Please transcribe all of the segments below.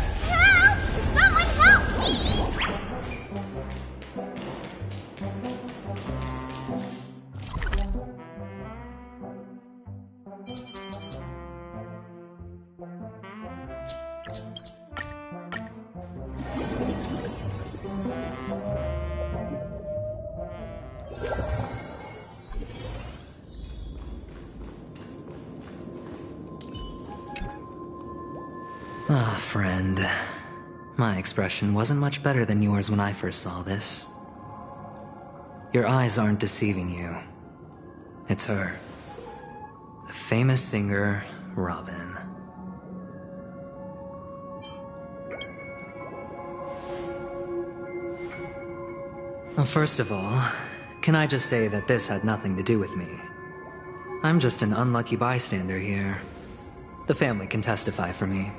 Help! Someone help me! Ah, friend. My expression wasn't much better than yours when I first saw this. Your eyes aren't deceiving you. It's her. The famous singer, Robin. Well, first of all, can I just say that this had nothing to do with me? I'm just an unlucky bystander here. The family can testify for me.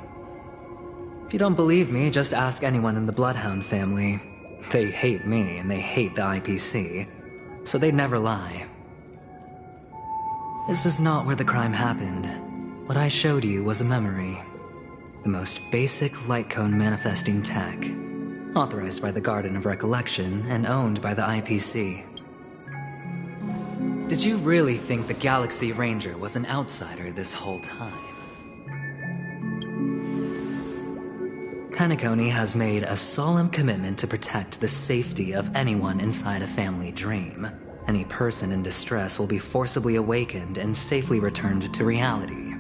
If you don't believe me, just ask anyone in the Bloodhound family. They hate me, and they hate the IPC, so they'd never lie. This is not where the crime happened. What I showed you was a memory. The most basic light cone manifesting tech, authorized by the Garden of Recollection and owned by the IPC. Did you really think the Galaxy Ranger was an outsider this whole time? Penacony has made a solemn commitment to protect the safety of anyone inside a family dream. Any person in distress will be forcibly awakened and safely returned to reality.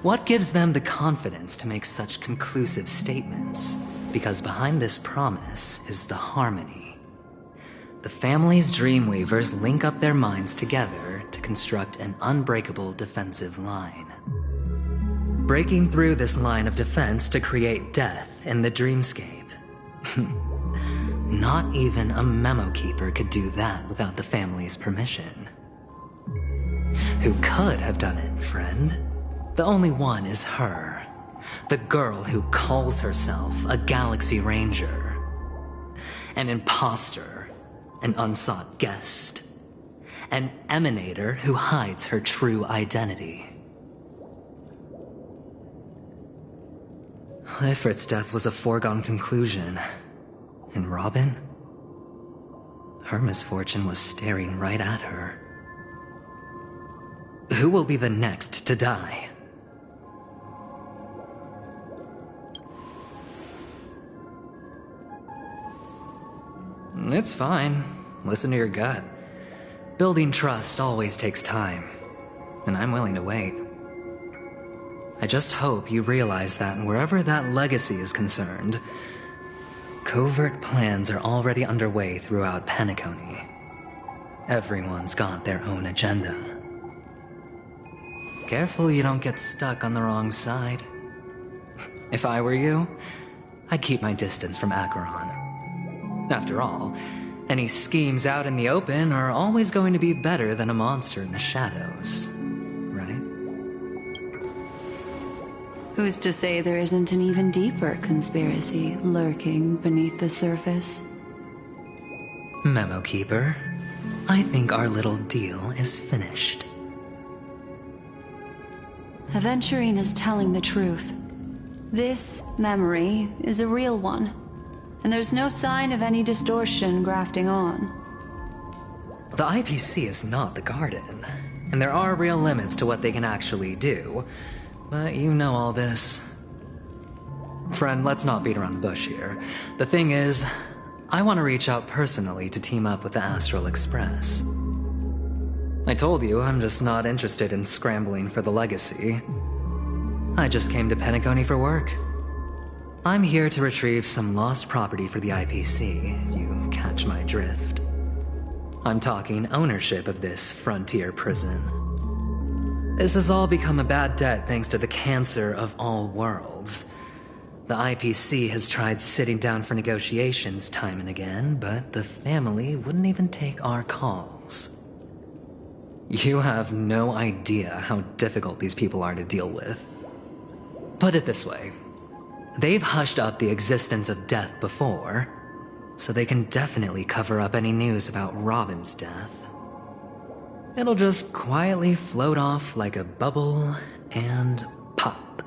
What gives them the confidence to make such conclusive statements? Because behind this promise is the harmony. The family's Dreamweavers link up their minds together to construct an unbreakable defensive line. Breaking through this line of defense to create death in the dreamscape. Not even a memo keeper could do that without the family's permission. Who could have done it, friend? The only one is her. The girl who calls herself a Galaxy Ranger. An imposter. An unsought guest. An emanator who hides her true identity. Ifrit's death was a foregone conclusion. And Robin? Her misfortune was staring right at her. Who will be the next to die? It's fine. Listen to your gut. Building trust always takes time, and I'm willing to wait. I just hope you realize that wherever that legacy is concerned, covert plans are already underway throughout Penacony. Everyone's got their own agenda. Careful you don't get stuck on the wrong side. If I were you, I'd keep my distance from Acheron. After all, any schemes out in the open are always going to be better than a monster in the shadows, right? Who's to say there isn't an even deeper conspiracy lurking beneath the surface? Memo Keeper, I think our little deal is finished. Aventurine is telling the truth. This memory is a real one, and there's no sign of any distortion grafting on. The IPC is not the Garden, and there are real limits to what they can actually do. But you know all this. Friend, let's not beat around the bush here. The thing is, I want to reach out personally to team up with the Astral Express. I told you I'm just not interested in scrambling for the legacy. I just came to Penacony for work. I'm here to retrieve some lost property for the IPC, if you catch my drift. I'm talking ownership of this frontier prison. This has all become a bad debt thanks to the cancer of all worlds. The IPC has tried sitting down for negotiations time and again, but the family wouldn't even take our calls. You have no idea how difficult these people are to deal with. Put it this way. They've hushed up the existence of death before, so they can definitely cover up any news about Robin's death. It'll just quietly float off like a bubble and pop.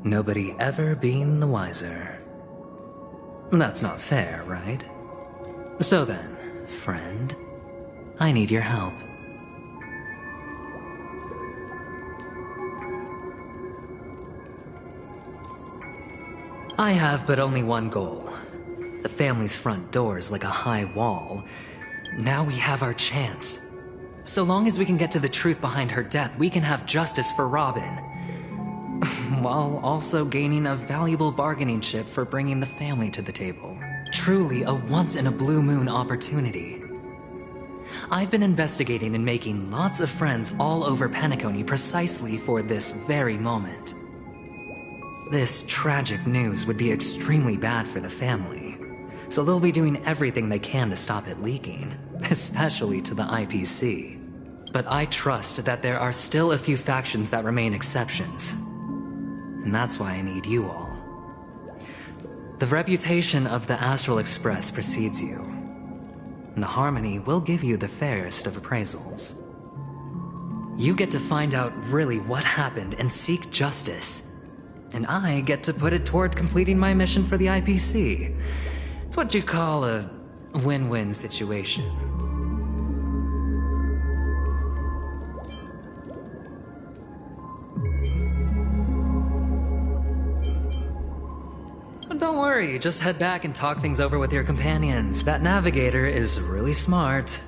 Nobody ever being the wiser. That's not fair, right? So then, friend, I need your help. I have but only one goal. The family's front door is like a high wall. Now we have our chance. So long as we can get to the truth behind her death, we can have justice for Robin. While also gaining a valuable bargaining chip for bringing the family to the table. Truly a once-in-a-blue-moon opportunity. I've been investigating and making lots of friends all over Penacony precisely for this very moment. This tragic news would be extremely bad for the family, so they'll be doing everything they can to stop it leaking, especially to the IPC. But I trust that there are still a few factions that remain exceptions, and that's why I need you all. The reputation of the Astral Express precedes you, and the Harmony will give you the fairest of appraisals. You get to find out really what happened and seek justice, and I get to put it toward completing my mission for the IPC. It's what you call a win-win situation. But don't worry, just head back and talk things over with your companions. That navigator is really smart.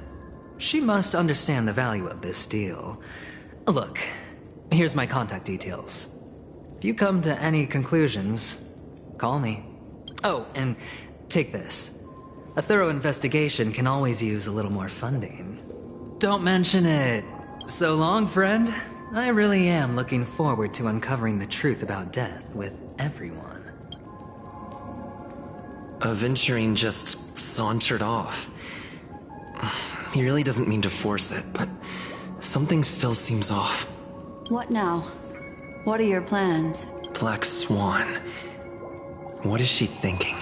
She must understand the value of this deal. Look, here's my contact details. If you come to any conclusions, call me. Oh, and take this. A thorough investigation can always use a little more funding. Don't mention it. So long, friend. I really am looking forward to uncovering the truth about death with everyone. Aventurine just sauntered off. He really doesn't mean to force it, but something still seems off. What now? What are your plans? Black Swan. What is she thinking?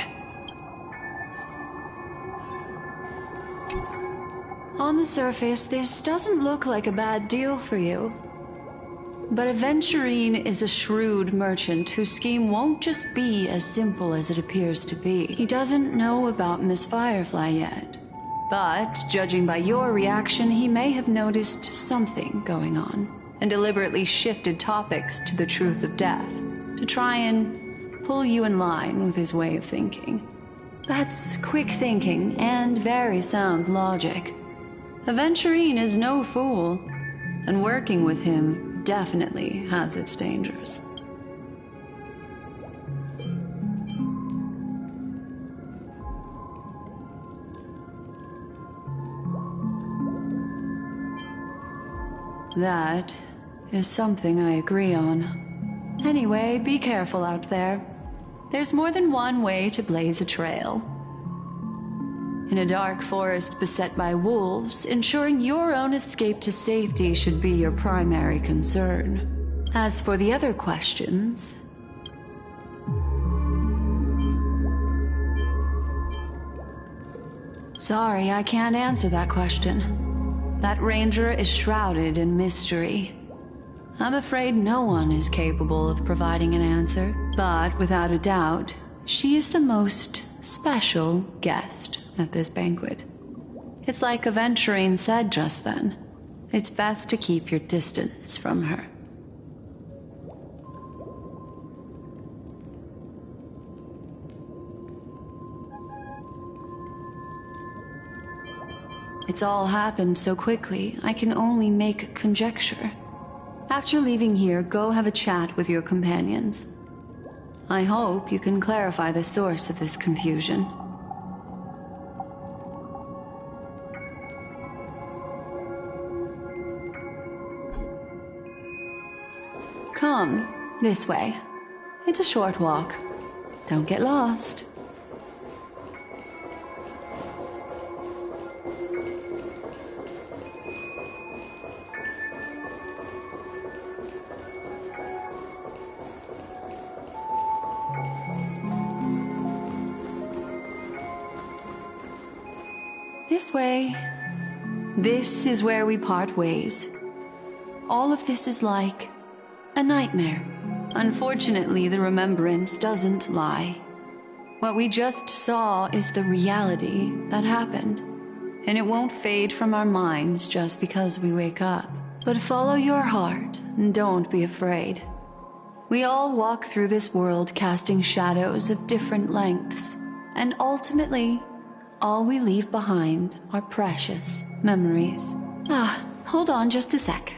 On the surface, this doesn't look like a bad deal for you. But Aventurine is a shrewd merchant whose scheme won't just be as simple as it appears to be. He doesn't know about Miss Firefly yet. But, judging by your reaction, he may have noticed something going on, and deliberately shifted topics to the truth of death, to try and pull you in line with his way of thinking. That's quick thinking and very sound logic. Aventurine is no fool, and working with him definitely has its dangers. That is something I agree on. Anyway, be careful out there. There's more than one way to blaze a trail. In a dark forest beset by wolves, ensuring your own escape to safety should be your primary concern. As for the other questions... Sorry, I can't answer that question. That ranger is shrouded in mystery. I'm afraid no one is capable of providing an answer, but without a doubt, she is the most special guest at this banquet. It's like Aventurine said just then. It's best to keep your distance from her. It's all happened so quickly, I can only make conjecture. After leaving here, go have a chat with your companions. I hope you can clarify the source of this confusion. Come, this way. It's a short walk. Don't get lost. This way. This is where we part ways. All of this is like a nightmare. Unfortunately, the remembrance doesn't lie. What we just saw is the reality that happened. And it won't fade from our minds just because we wake up. But follow your heart and don't be afraid. We all walk through this world casting shadows of different lengths. And ultimately, all we leave behind are precious memories. Hold on just a sec.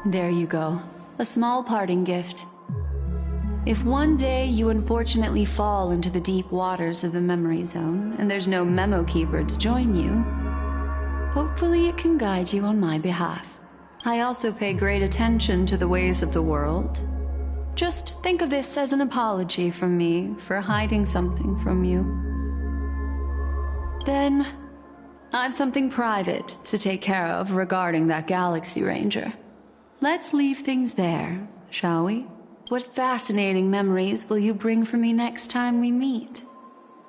There you go. A small parting gift. If one day you unfortunately fall into the deep waters of the memory zone, and there's no memo keeper to join you, hopefully it can guide you on my behalf. I also pay great attention to the ways of the world. Just think of this as an apology from me for hiding something from you. Then, I've something private to take care of regarding that Galaxy Ranger. Let's leave things there, shall we? What fascinating memories will you bring for me next time we meet?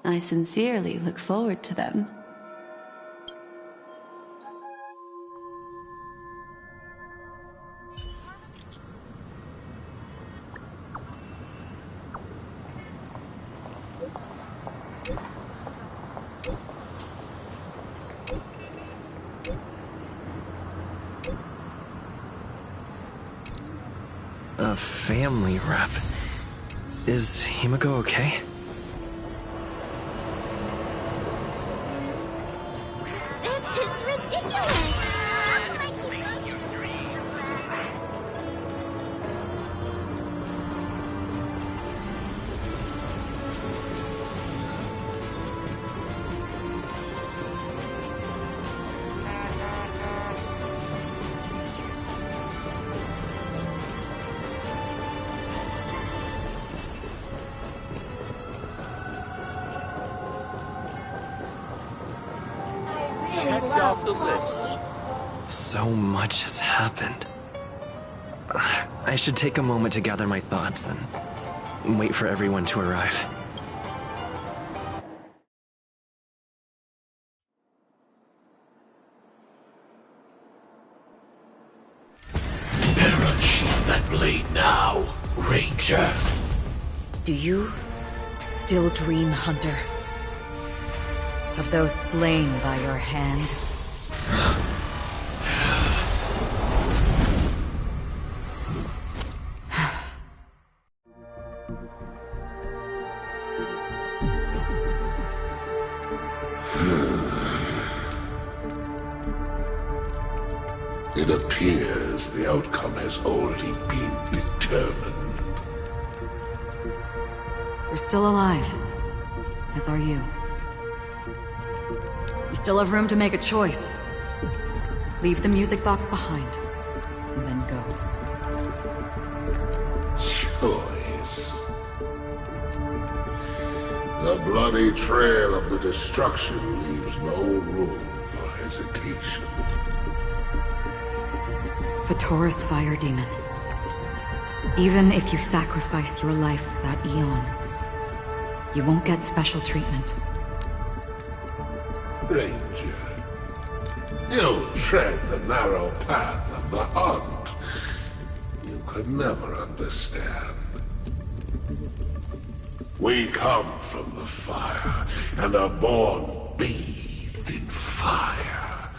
I sincerely look forward to them. A family rep. Is Himiko okay? This is ridiculous! How come I keep Off the list. So much has happened. I should take a moment to gather my thoughts and wait for everyone to arrive. Perish that blade now, Ranger. Do you still dream, Hunter? Of those slain by your hand? It appears the outcome has already been determined. You're still alive, as are you. You still have room to make a choice. Leave the music box behind, and then go. Choice. The bloody trail of the destruction leaves no room for hesitation. Vatora's fire demon. Even if you sacrifice your life for that eon, you won't get special treatment. Ranger, you tread the narrow path of the hunt. You could never understand. We come from the fire, and are born bathed in fire.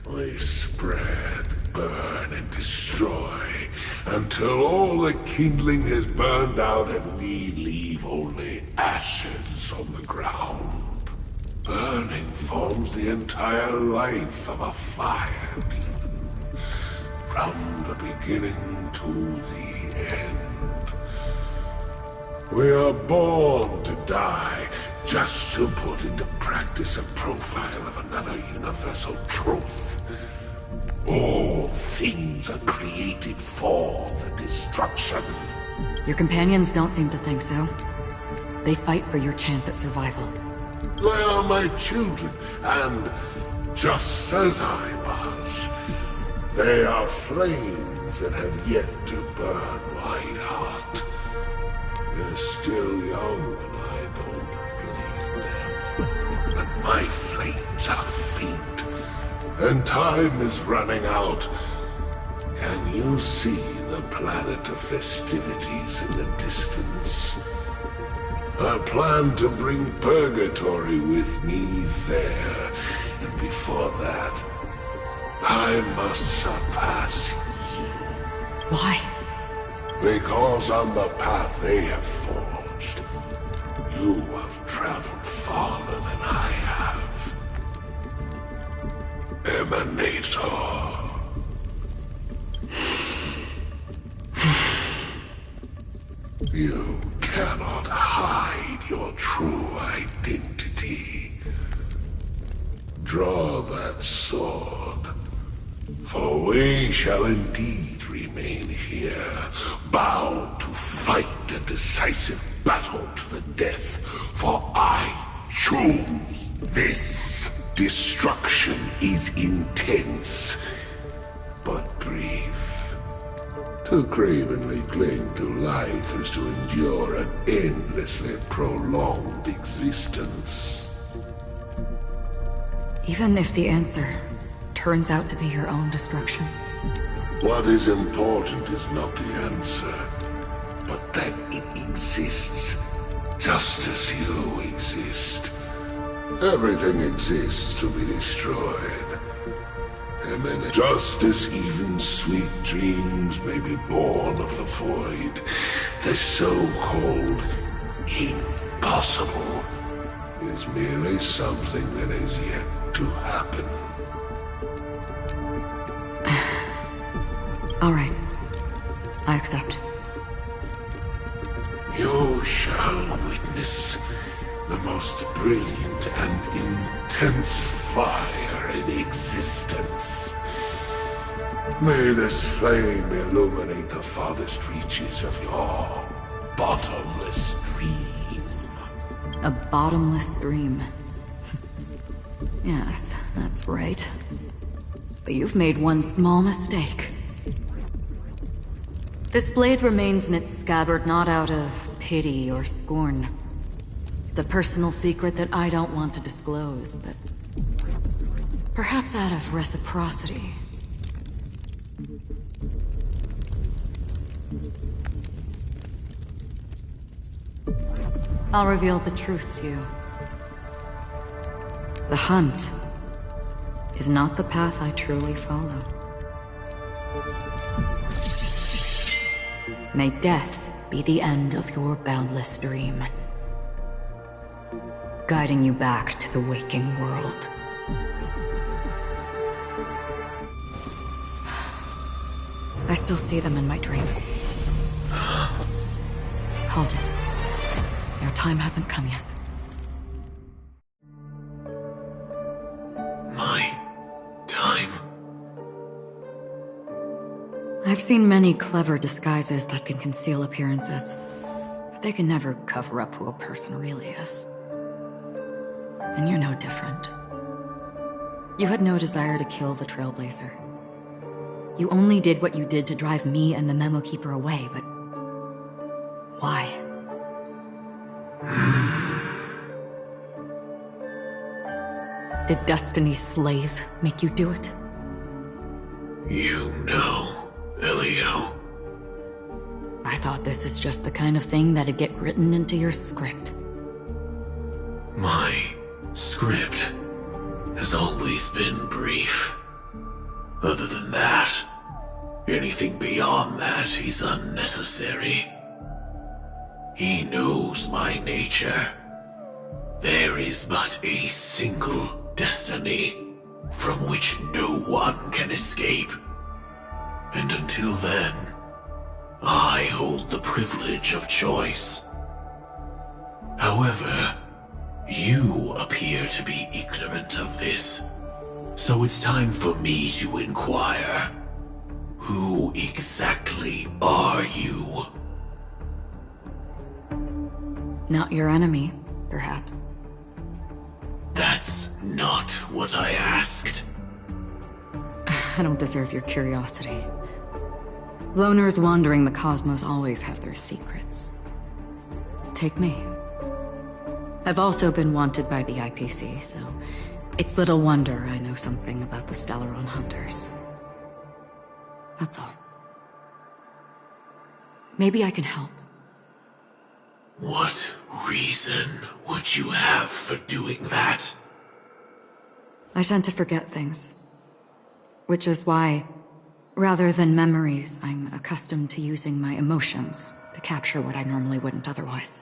We spread, burn, and destroy, until all the kindling has burned out and we leave only ashes on the ground. Burning forms the entire life of a fire demon. from the beginning to the end. We are born to die just to put into practice a profile of another universal truth. All things are created for the destruction. Your companions don't seem to think so. They fight for your chance at survival. They are my children, and just as I was, they are flames that have yet to burn my heart. They're still young, and I don't blame them. But my flames are faint, and time is running out. Can you see the planet of festivities in the distance? I plan to bring Purgatory with me there, and before that, I must surpass you. Why? Because on the path they have forged, you have traveled farther than I have. Emanator. You cannot hide your true identity. Draw that sword, for we shall indeed remain here, bound to fight a decisive battle to the death, for I choose this. Destruction is intense, but brief. To cravenly cling to life is to endure an endlessly prolonged existence. Even if the answer turns out to be your own destruction. What is important is not the answer, but that it exists, just as you exist. Everything exists to be destroyed. Just as even sweet dreams may be born of the void, the so-called impossible is merely something that is yet to happen. All right. I accept. You shall witness the most brilliant and intense fire in existence. May this flame illuminate the farthest reaches of your bottomless dream. A bottomless dream. Yes, that's right. But you've made one small mistake. This blade remains in its scabbard not out of pity or scorn. It's a personal secret that I don't want to disclose, but perhaps out of reciprocity. I'll reveal the truth to you. The hunt is not the path I truly follow. May death be the end of your boundless dream, guiding you back to the waking world. I still see them in my dreams. Hold it. Their time hasn't come yet. My time? I've seen many clever disguises that can conceal appearances, but they can never cover up who a person really is. And you're no different. You had no desire to kill the Trailblazer. You only did what you did to drive me and the Memo Keeper away, but why? Did Destiny's slave make you do it? You know, Elio. I thought this is just the kind of thing that'd get written into your script. My script has always been brief. Other than that, anything beyond that is unnecessary. He knows my nature. There is but a single destiny from which no one can escape. And until then, I hold the privilege of choice. However, you appear to be ignorant of this, so it's time for me to inquire. Who exactly are you? Not your enemy, perhaps. That's not what I asked. I don't deserve your curiosity. Loners wandering the cosmos always have their secrets. Take me. I've also been wanted by the IPC, so it's little wonder I know something about the Stellaron Hunters. That's all. Maybe I can help. What reason would you have for doing that? I tend to forget things. Which is why, rather than memories, I'm accustomed to using my emotions to capture what I normally wouldn't otherwise.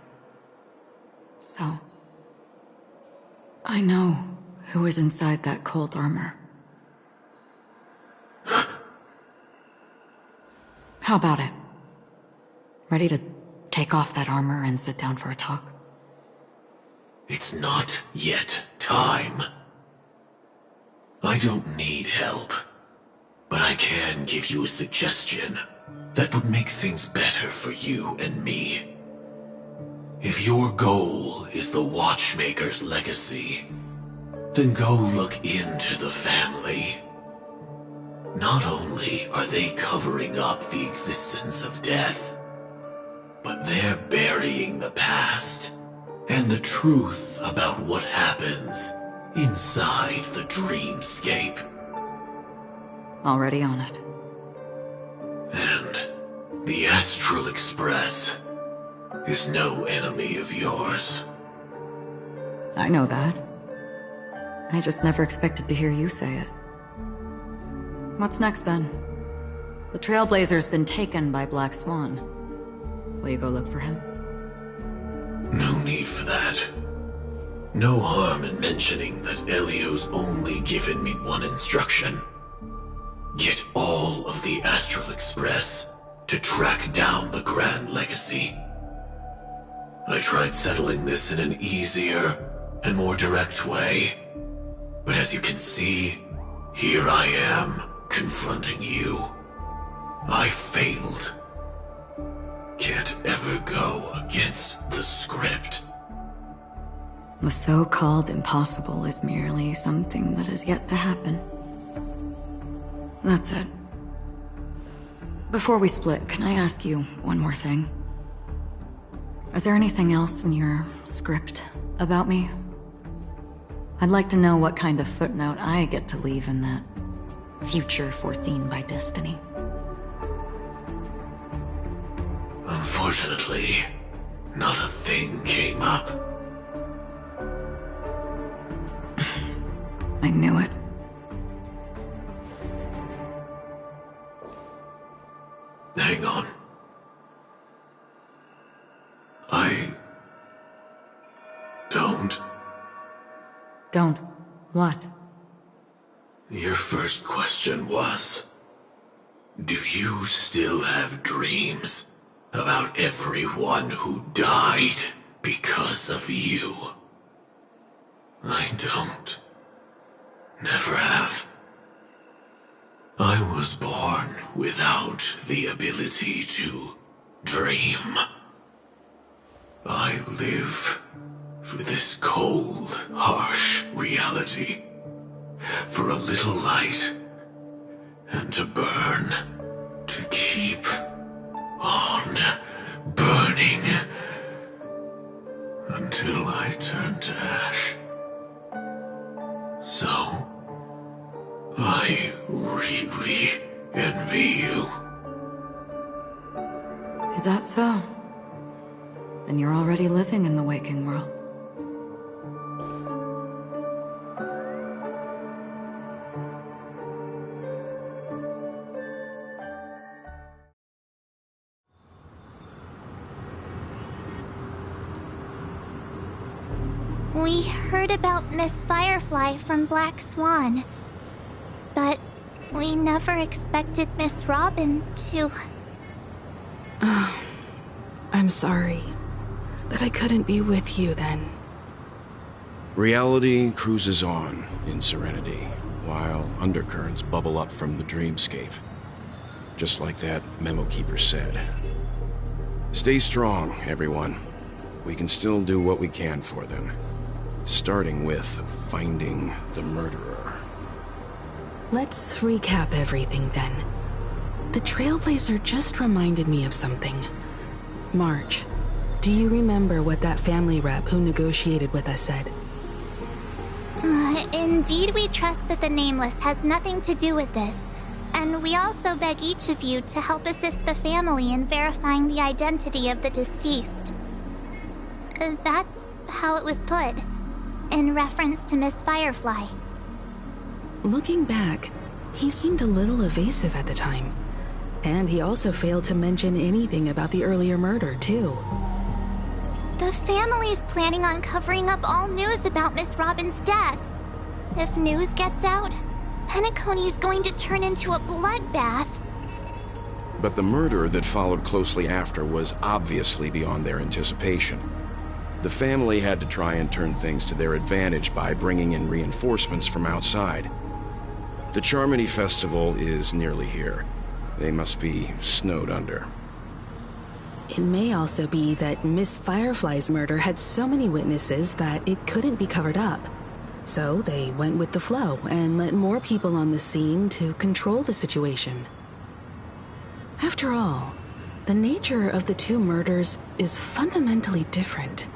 So, I know who is inside that cold armor. How about it? Ready to take off that armor and sit down for a talk? It's not yet time. I don't need help, but I can give you a suggestion that would make things better for you and me. If your goal is the Watchmaker's legacy, then go look into the family. Not only are they covering up the existence of death, but they're burying the past and the truth about what happens inside the dreamscape. Already on it. And the Astral Express is no enemy of yours. I know that. I just never expected to hear you say it. What's next, then? The Trailblazer's been taken by Black Swan. Will you go look for him? No need for that. No harm in mentioning that Elio's only given me one instruction. Get all of the Astral Express to track down the Grand Legacy. I tried settling this in an easier and more direct way, but as you can see, here I am, confronting you. I failed. Can't ever go against the script. The so-called impossible is merely something that has yet to happen. That's it. Before we split, can I ask you one more thing? Is there anything else in your script about me? I'd like to know what kind of footnote I get to leave in that future foreseen by destiny. Unfortunately, not a thing came up. I knew it. Hang on. Don't. What? Your first question was, do you still have dreams about everyone who died because of you? I don't. Never have. I was born without the ability to dream. I live for this cold, harsh reality. For a little light, and to burn, to keep on burning, until I turn to ash. So, I really envy you. Is that so? Then you're already living in the waking world. We heard about Miss Firefly from Black Swan, but We never expected Miss Robin to... I'm sorry that I couldn't be with you then. Reality cruises on in Serenity, while undercurrents bubble up from the dreamscape. Just like that memo keeper said. Stay strong, everyone. We can still do what we can for them. Starting with finding the murderer. Let's recap everything then. The Trailblazer just reminded me of something. March, do you remember what that family rep who negotiated with us said? Indeed, we trust that the Nameless has nothing to do with this. And we also beg each of you to help assist the family in verifying the identity of the deceased. That's how it was put, in reference to Miss Firefly. Looking back, he seemed a little evasive at the time. And he also failed to mention anything about the earlier murder, too. The family's planning on covering up all news about Miss Robin's death. If news gets out, Penacony's going to turn into a bloodbath. But the murder that followed closely after was obviously beyond their anticipation. The family had to try and turn things to their advantage by bringing in reinforcements from outside. The Charmony Festival is nearly here. They must be snowed under. It may also be that Miss Firefly's murder had so many witnesses that it couldn't be covered up. So they went with the flow and let more people on the scene to control the situation. After all, the nature of the two murders is fundamentally different.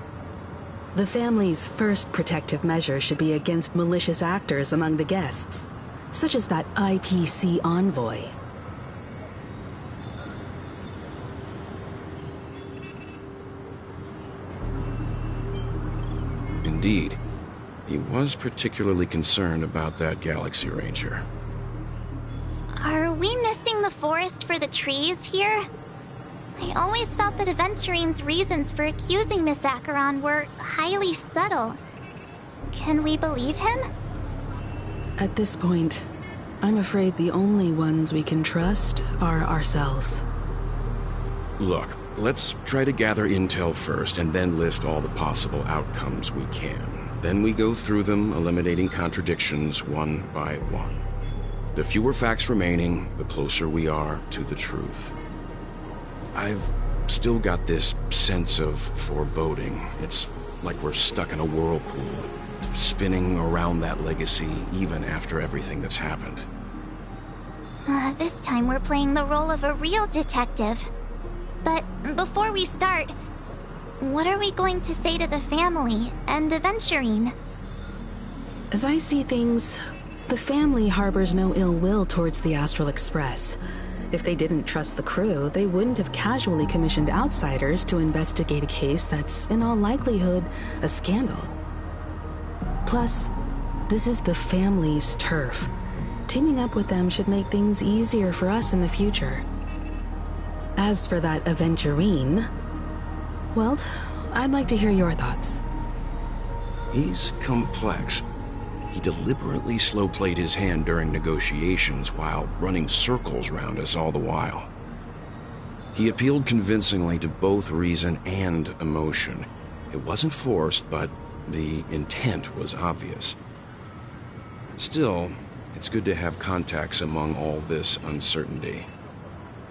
The family's first protective measure should be against malicious actors among the guests, such as that IPC envoy. Indeed. He was particularly concerned about that Galaxy Ranger. Are we missing the forest for the trees here? I always felt that Aventurine's reasons for accusing Miss Acheron were highly subtle. Can we believe him? At this point, I'm afraid the only ones we can trust are ourselves. Look, let's try to gather intel first and then list all the possible outcomes we can. Then we go through them, eliminating contradictions one by one. The fewer facts remaining, the closer we are to the truth. I've still got this sense of foreboding. It's like we're stuck in a whirlpool, spinning around that legacy even after everything that's happened. This time we're playing the role of a real detective. But before we start, what are we going to say to the family and Aventurine? As I see things, the family harbors no ill will towards the Astral Express. If they didn't trust the crew, they wouldn't have casually commissioned outsiders to investigate a case that's, in all likelihood, a scandal. Plus, this is the family's turf. Teaming up with them should make things easier for us in the future. As for that Aventurine, well, I'd like to hear your thoughts. He's complex. He deliberately slow-played his hand during negotiations while running circles around us all the while. He appealed convincingly to both reason and emotion. It wasn't forced, but the intent was obvious. Still, it's good to have contacts among all this uncertainty.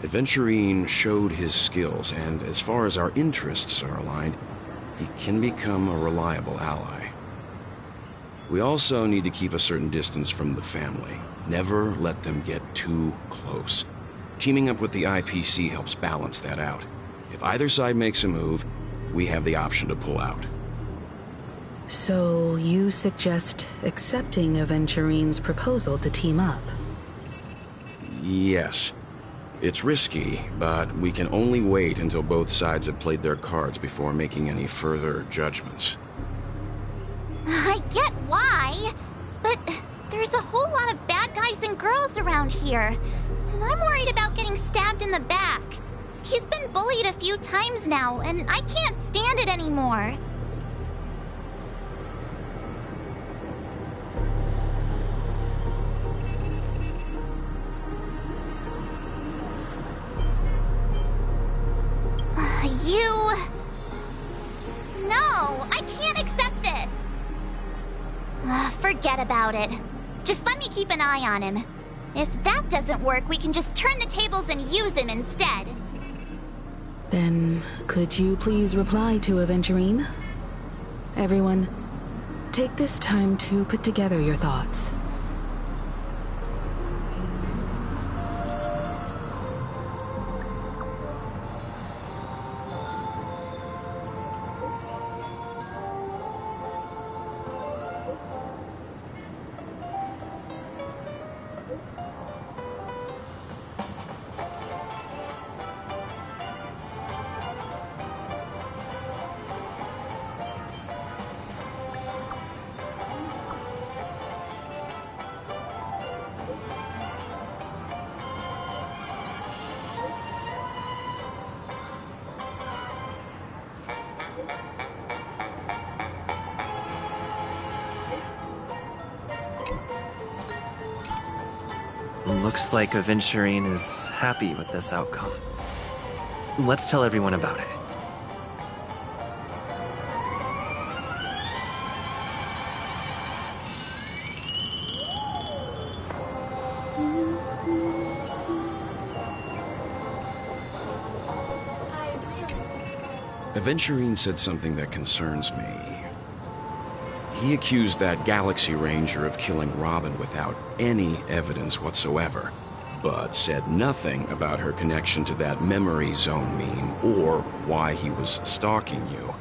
Aventurine showed his skills, and as far as our interests are aligned, he can become a reliable ally. We also need to keep a certain distance from the family. Never let them get too close. Teaming up with the IPC helps balance that out. If either side makes a move, we have the option to pull out. So you suggest accepting Aventurine's proposal to team up? Yes. It's risky, but we can only wait until both sides have played their cards before making any further judgments. I get why, but there's a whole lot of bad guys and girls around here, and I'm worried about getting stabbed in the back. He's been bullied a few times now, and I can't stand it anymore. You... No, I can't accept this. Forget about it. Just let me keep an eye on him. If that doesn't work, we can just turn the tables and use him instead. Then, could you please reply to Aventurine? Everyone, take this time to put together your thoughts. Looks like Aventurine is happy with this outcome. Let's tell everyone about it. Aventurine said something that concerns me. He accused that Galaxy Ranger of killing Robin without any evidence whatsoever, but said nothing about her connection to that memory zone meme or why he was stalking you.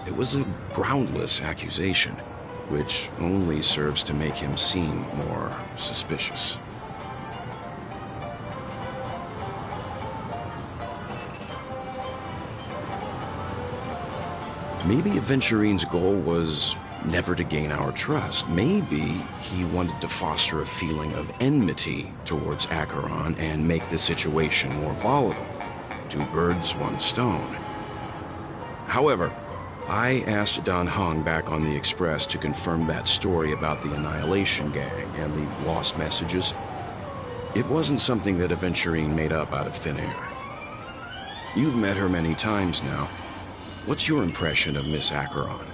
It was a groundless accusation, which only serves to make him seem more suspicious. Maybe Aventurine's goal was never to gain our trust. Maybe he wanted to foster a feeling of enmity towards Acheron and make the situation more volatile. Two birds, one stone. However, I asked Dan Heng back on the Express to confirm that story about the Annihilation Gang and the lost messages. It wasn't something that Aventurine made up out of thin air. You've met her many times now. What's your impression of Miss Acheron?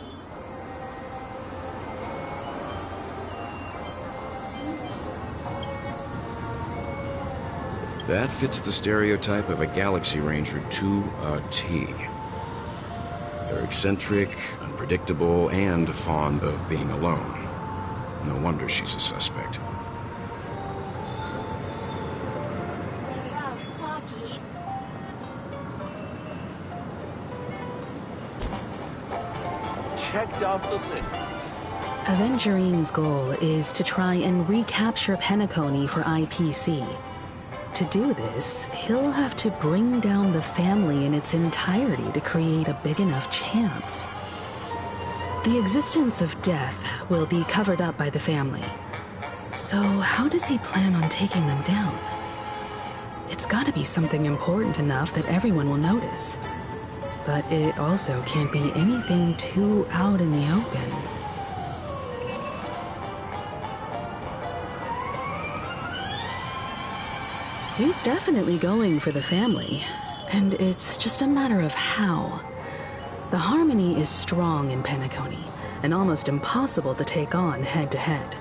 That fits the stereotype of a Galaxy Ranger to a T. They're eccentric, unpredictable, and fond of being alone. No wonder she's a suspect. Checked off the list. Aventurine's goal is to try and recapture Penacony for IPC. To do this, he'll have to bring down the family in its entirety to create a big enough chance. The existence of death will be covered up by the family. So how does he plan on taking them down? It's gotta be something important enough that everyone will notice. But it also can't be anything too out in the open. He's definitely going for the family, and it's just a matter of how. The harmony is strong in Penacony, and almost impossible to take on head-to-head.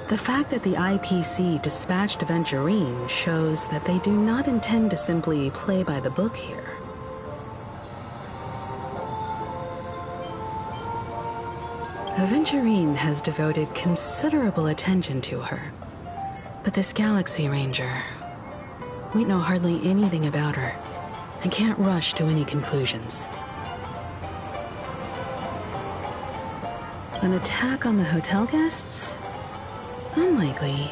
The fact that the IPC dispatched Aventurine shows that they do not intend to simply play by the book here. Aventurine has devoted considerable attention to her. But this Galaxy Ranger, we know hardly anything about her, and can't rush to any conclusions. An attack on the hotel guests? Unlikely.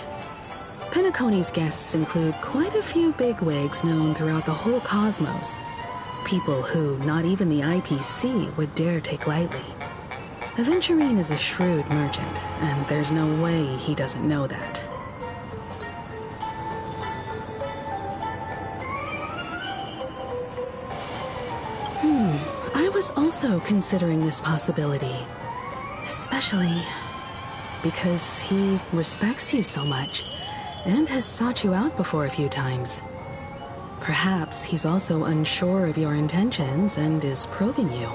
Penacony's guests include quite a few bigwigs known throughout the whole cosmos. People who not even the IPC would dare take lightly. Aventurine is a shrewd merchant, and there's no way he doesn't know that. I was also considering this possibility. Especially because he respects you so much, and has sought you out before a few times. Perhaps he's also unsure of your intentions and is probing you.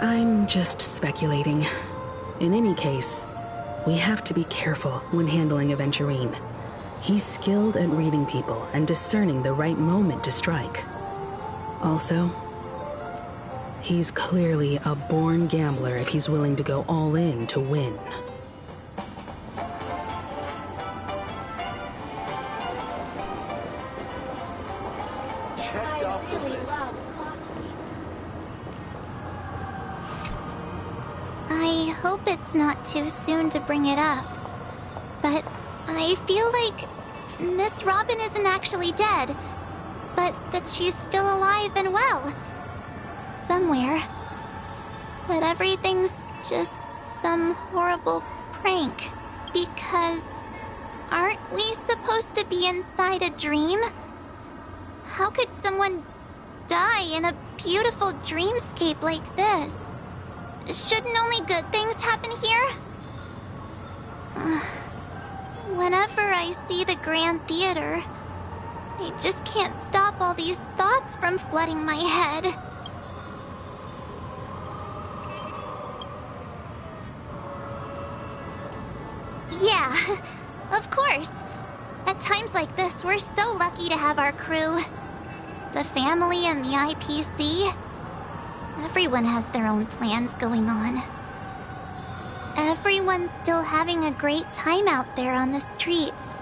I'm just speculating. In any case, we have to be careful when handling Aventurine. He's skilled at reading people and discerning the right moment to strike. Also, he's clearly a born gambler if he's willing to go all in to win. I hope it's not too soon to bring it up, but I feel like Miss Robin isn't actually dead, but that she's still alive and well. Somewhere. That everything's just some horrible prank. Because aren't we supposed to be inside a dream? How could someone die in a beautiful dreamscape like this? Shouldn't only good things happen here? Whenever I see the Grand Theater, I just can't stop all these thoughts from flooding my head. Yeah, of course. At times like this, we're so lucky to have our crew. The family and the IPC. Everyone has their own plans going on. Everyone's still having a great time out there on the streets.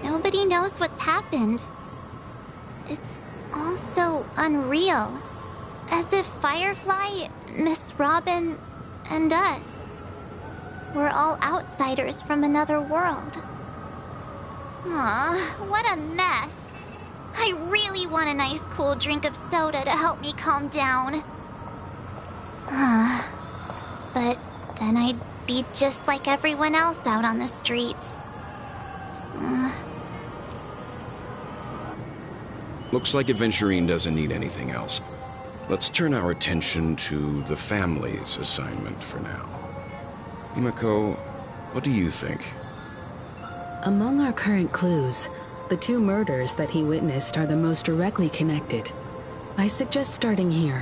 Nobody knows what's happened. It's all so unreal. As if Firefly, Miss Robin, and us were all outsiders from another world. Aw, what a mess. I really want a nice cool drink of soda to help me calm down. But then I'd be just like everyone else out on the streets. Looks like Aventurine doesn't need anything else. Let's turn our attention to the family's assignment for now. Himeko, what do you think? Among our current clues, the two murders that he witnessed are the most directly connected. I suggest starting here.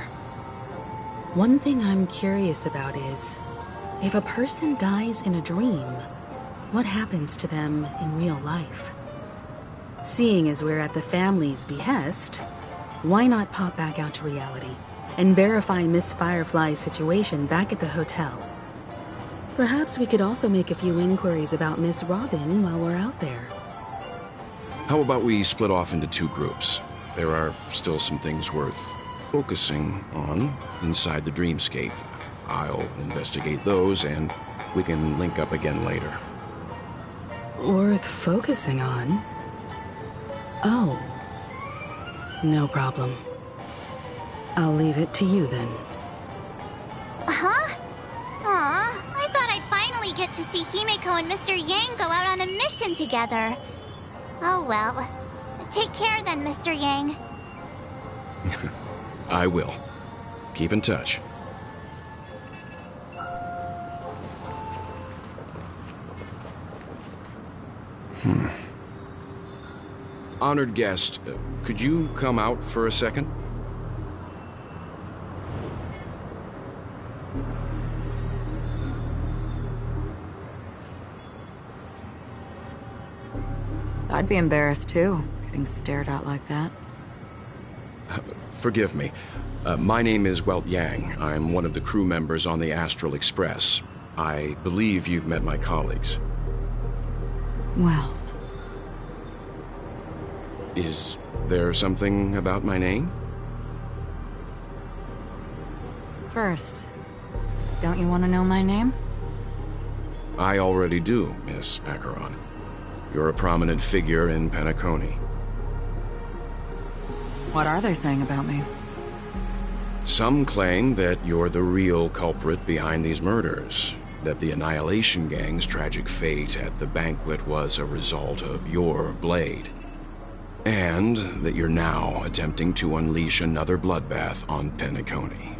One thing I'm curious about is, if a person dies in a dream, what happens to them in real life? Seeing as we're at the family's behest, why not pop back out to reality and verify Miss Firefly's situation back at the hotel? Perhaps we could also make a few inquiries about Miss Robin while we're out there. How about we split off into two groups? There are still some things worth focusing on inside the dreamscape. I'll investigate those, and we can link up again later. Worth focusing on? Oh. No problem. I'll leave it to you then. Huh? Aw, I thought I'd finally get to see Himeko and Mr. Yang go out on a mission together. Oh well. Take care then, Mr. Yang. I will. Keep in touch. Honored guest, could you come out for a second? I'd be embarrassed too, getting stared at like that. Forgive me. My name is Welt Yang. I'm one of the crew members on the Astral Express. I believe you've met my colleagues. Well, Is there something about my name? first, don't you want to know my name? I already do, Miss Acheron. You're a prominent figure in Penacony. What are they saying about me? Some claim that you're the real culprit behind these murders, that the Annihilation Gang's tragic fate at the banquet was a result of your blade, and that you're now attempting to unleash another bloodbath on Penacony.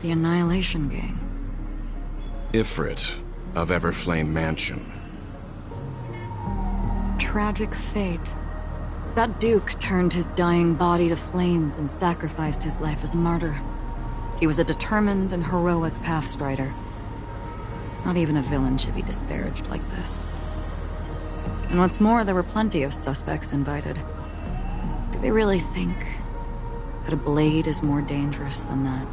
The Annihilation Gang. Ifrit of Everflame Mansion. tragic fate. That Duke turned his dying body to flames and sacrificed his life as a martyr. He was a determined and heroic pathstrider. Not even a villain should be disparaged like this. And what's more, there were plenty of suspects invited. Do they really think that a blade is more dangerous than that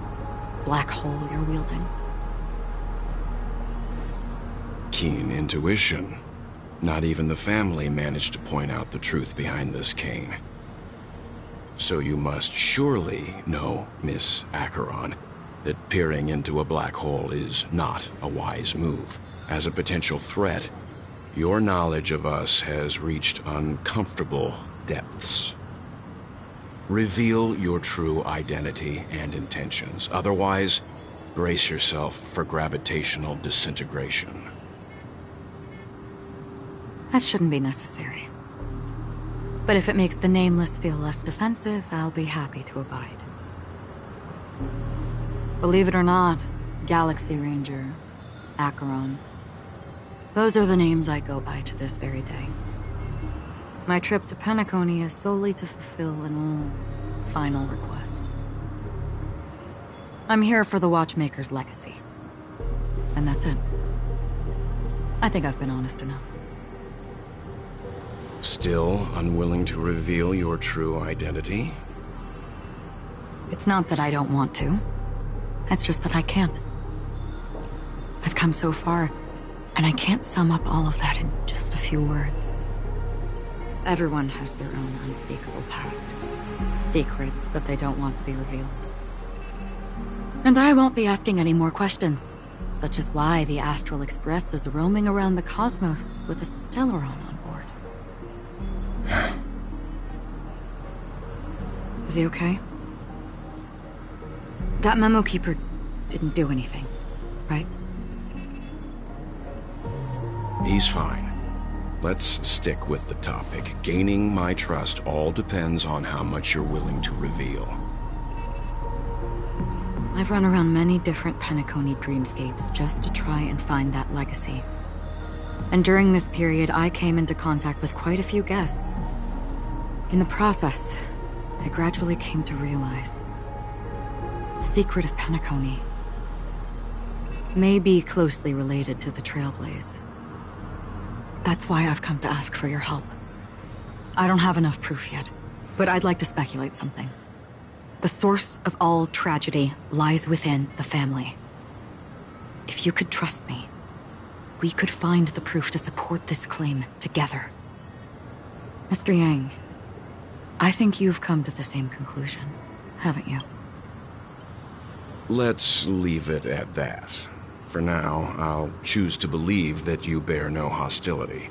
black hole you're wielding? Keen intuition. Not even the family managed to point out the truth behind this cane. So you must surely know, Miss Acheron, that peering into a black hole is not a wise move. As a potential threat, your knowledge of us has reached uncomfortable depths. Reveal your true identity and intentions. Otherwise, brace yourself for gravitational disintegration. That shouldn't be necessary. But if it makes the Nameless feel less defensive, I'll be happy to abide. Believe it or not, Galaxy Ranger, Acheron, those are the names I go by to this very day. My trip to Penacony is solely to fulfill an old, final request. I'm here for the Watchmaker's legacy. And that's it. I think I've been honest enough. Still unwilling to reveal your true identity? It's not that I don't want to. It's just that I can't. I've come so far, and I can't sum up all of that in just a few words. Everyone has their own unspeakable past. Secrets that they don't want to be revealed. And I won't be asking any more questions, such as why the Astral Express is roaming around the cosmos with a Stellaron on board. Is he okay? That Memo Keeper didn't do anything, right? He's fine. Let's stick with the topic. Gaining my trust all depends on how much you're willing to reveal. I've run around many different Penacony dreamscapes just to try and find that legacy. And during this period, I came into contact with quite a few guests. In the process, I gradually came to realize the secret of Penacony may be closely related to the Trailblaze. That's why I've come to ask for your help. I don't have enough proof yet, but I'd like to speculate something. The source of all tragedy lies within the family. If you could trust me, we could find the proof to support this claim together. Mr. Yang, I think you've come to the same conclusion, haven't you? Let's leave it at that. For now, I'll choose to believe that you bear no hostility.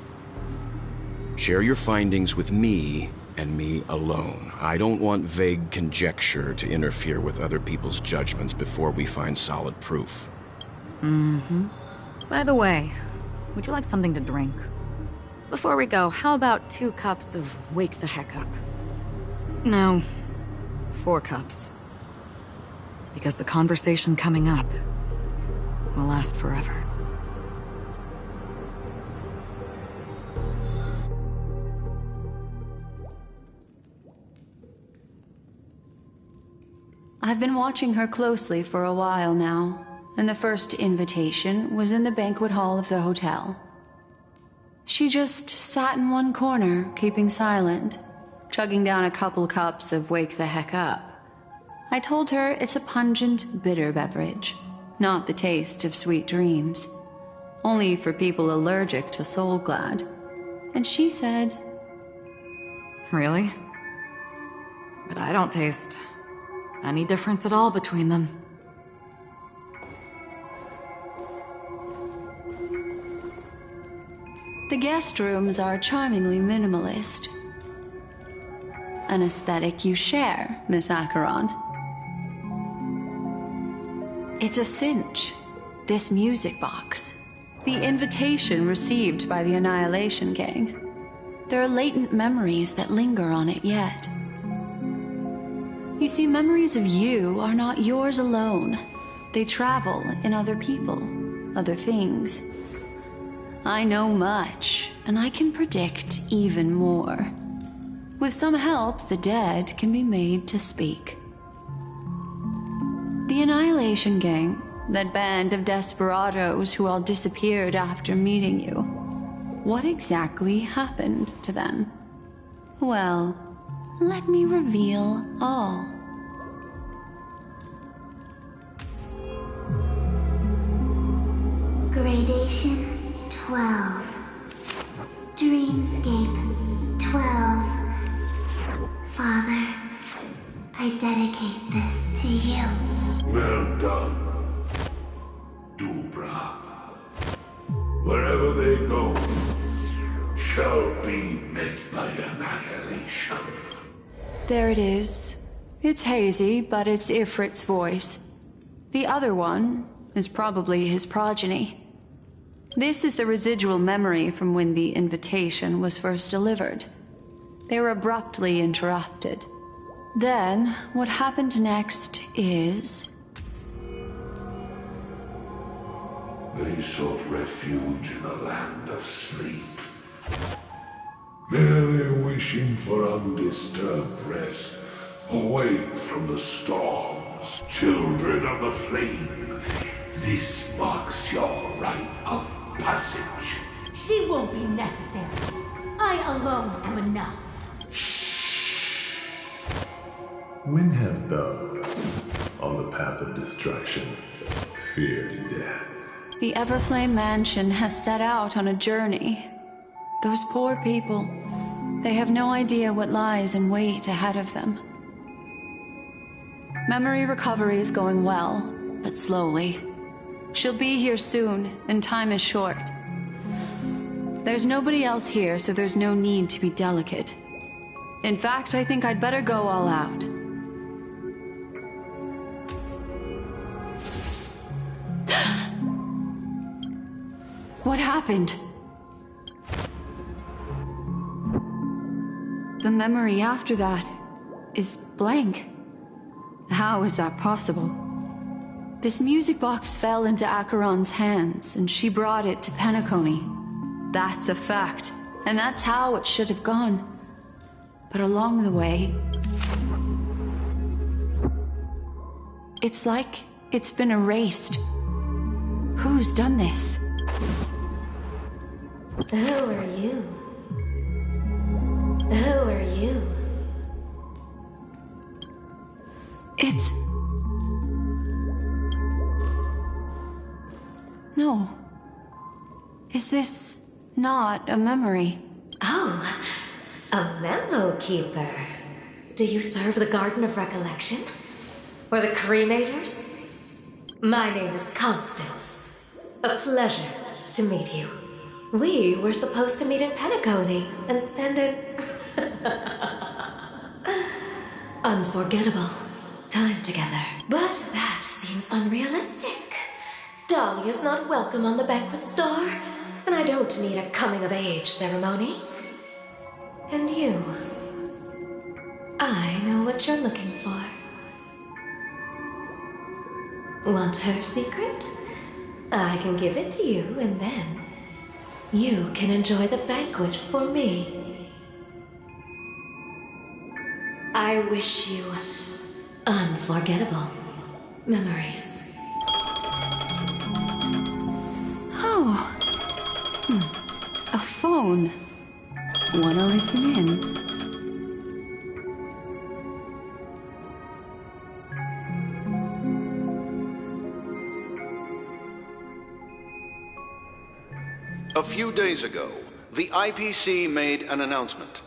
Share your findings with me, and me alone. I don't want vague conjecture to interfere with other people's judgments before we find solid proof. By the way, would you like something to drink? Before we go, how about 2 cups of Wake the Heck Up? No, 4 cups. Because the conversation coming up will last forever. I've been watching her closely for a while now, and the first invitation was in the banquet hall of the hotel. She just sat in one corner, keeping silent, chugging down a couple cups of Wake the Heck Up. I told her it's a pungent, bitter beverage, not the taste of sweet dreams. Only for people allergic to Soul Glad. And she said, Really? But I don't taste any difference at all between them. the guest rooms are charmingly minimalist. An aesthetic you share, Miss Acheron. It's a cinch, this music box. The invitation received by the Annihilation Gang. There are latent memories that linger on it yet. You see, memories of you are not yours alone. They travel in other people, other things. I know much, and I can predict even more. With some help, the dead can be made to speak. The Annihilation Gang, that band of desperados who all disappeared after meeting you. What exactly happened to them? Well, let me reveal all. Gradation 12. Dreamscape 12. Father, I dedicate this to you. Well done, Dubra. Wherever they go, shall be met by annihilation. There it is. It's hazy, but it's Ifrit's voice. The other one is probably his progeny. This is the residual memory from when the invitation was first delivered. They were abruptly interrupted. Then, what happened next is... They sought refuge in a land of sleep, merely wishing for undisturbed rest, away from the storms. Children of the flame, this marks your rite of passage. She won't be necessary. I alone am enough. When have those on the path of destruction feared death? The Everflame Mansion has set out on a journey. Those poor people, they have no idea what lies in wait ahead of them. Memory recovery is going well, but slowly. She'll be here soon, and time is short. There's nobody else here, so there's no need to be delicate. In fact, I think I'd better go all out. What happened? The memory after that is blank. How is that possible? This music box fell into Acheron's hands, and she brought it to Penacony. That's a fact, and that's how it should have gone. But along the way... it's like it's been erased. Who's done this? Who are you? Who are you? It's... No. Is this not a memory? Oh, a memo keeper. Do you serve the Garden of Recollection? Or the Cremators? My name is Constance. A pleasure to meet you. We were supposed to meet in Penacony and spend an unforgettable time together. But that seems unrealistic. Dahlia's not welcome on the banquet star, and I don't need a coming-of-age ceremony. And you, I know what you're looking for. Want her secret? I can give it to you, and then you can enjoy the banquet for me. I wish you unforgettable memories. Oh. A phone. Wanna listen in? A few days ago, the IPC made an announcement.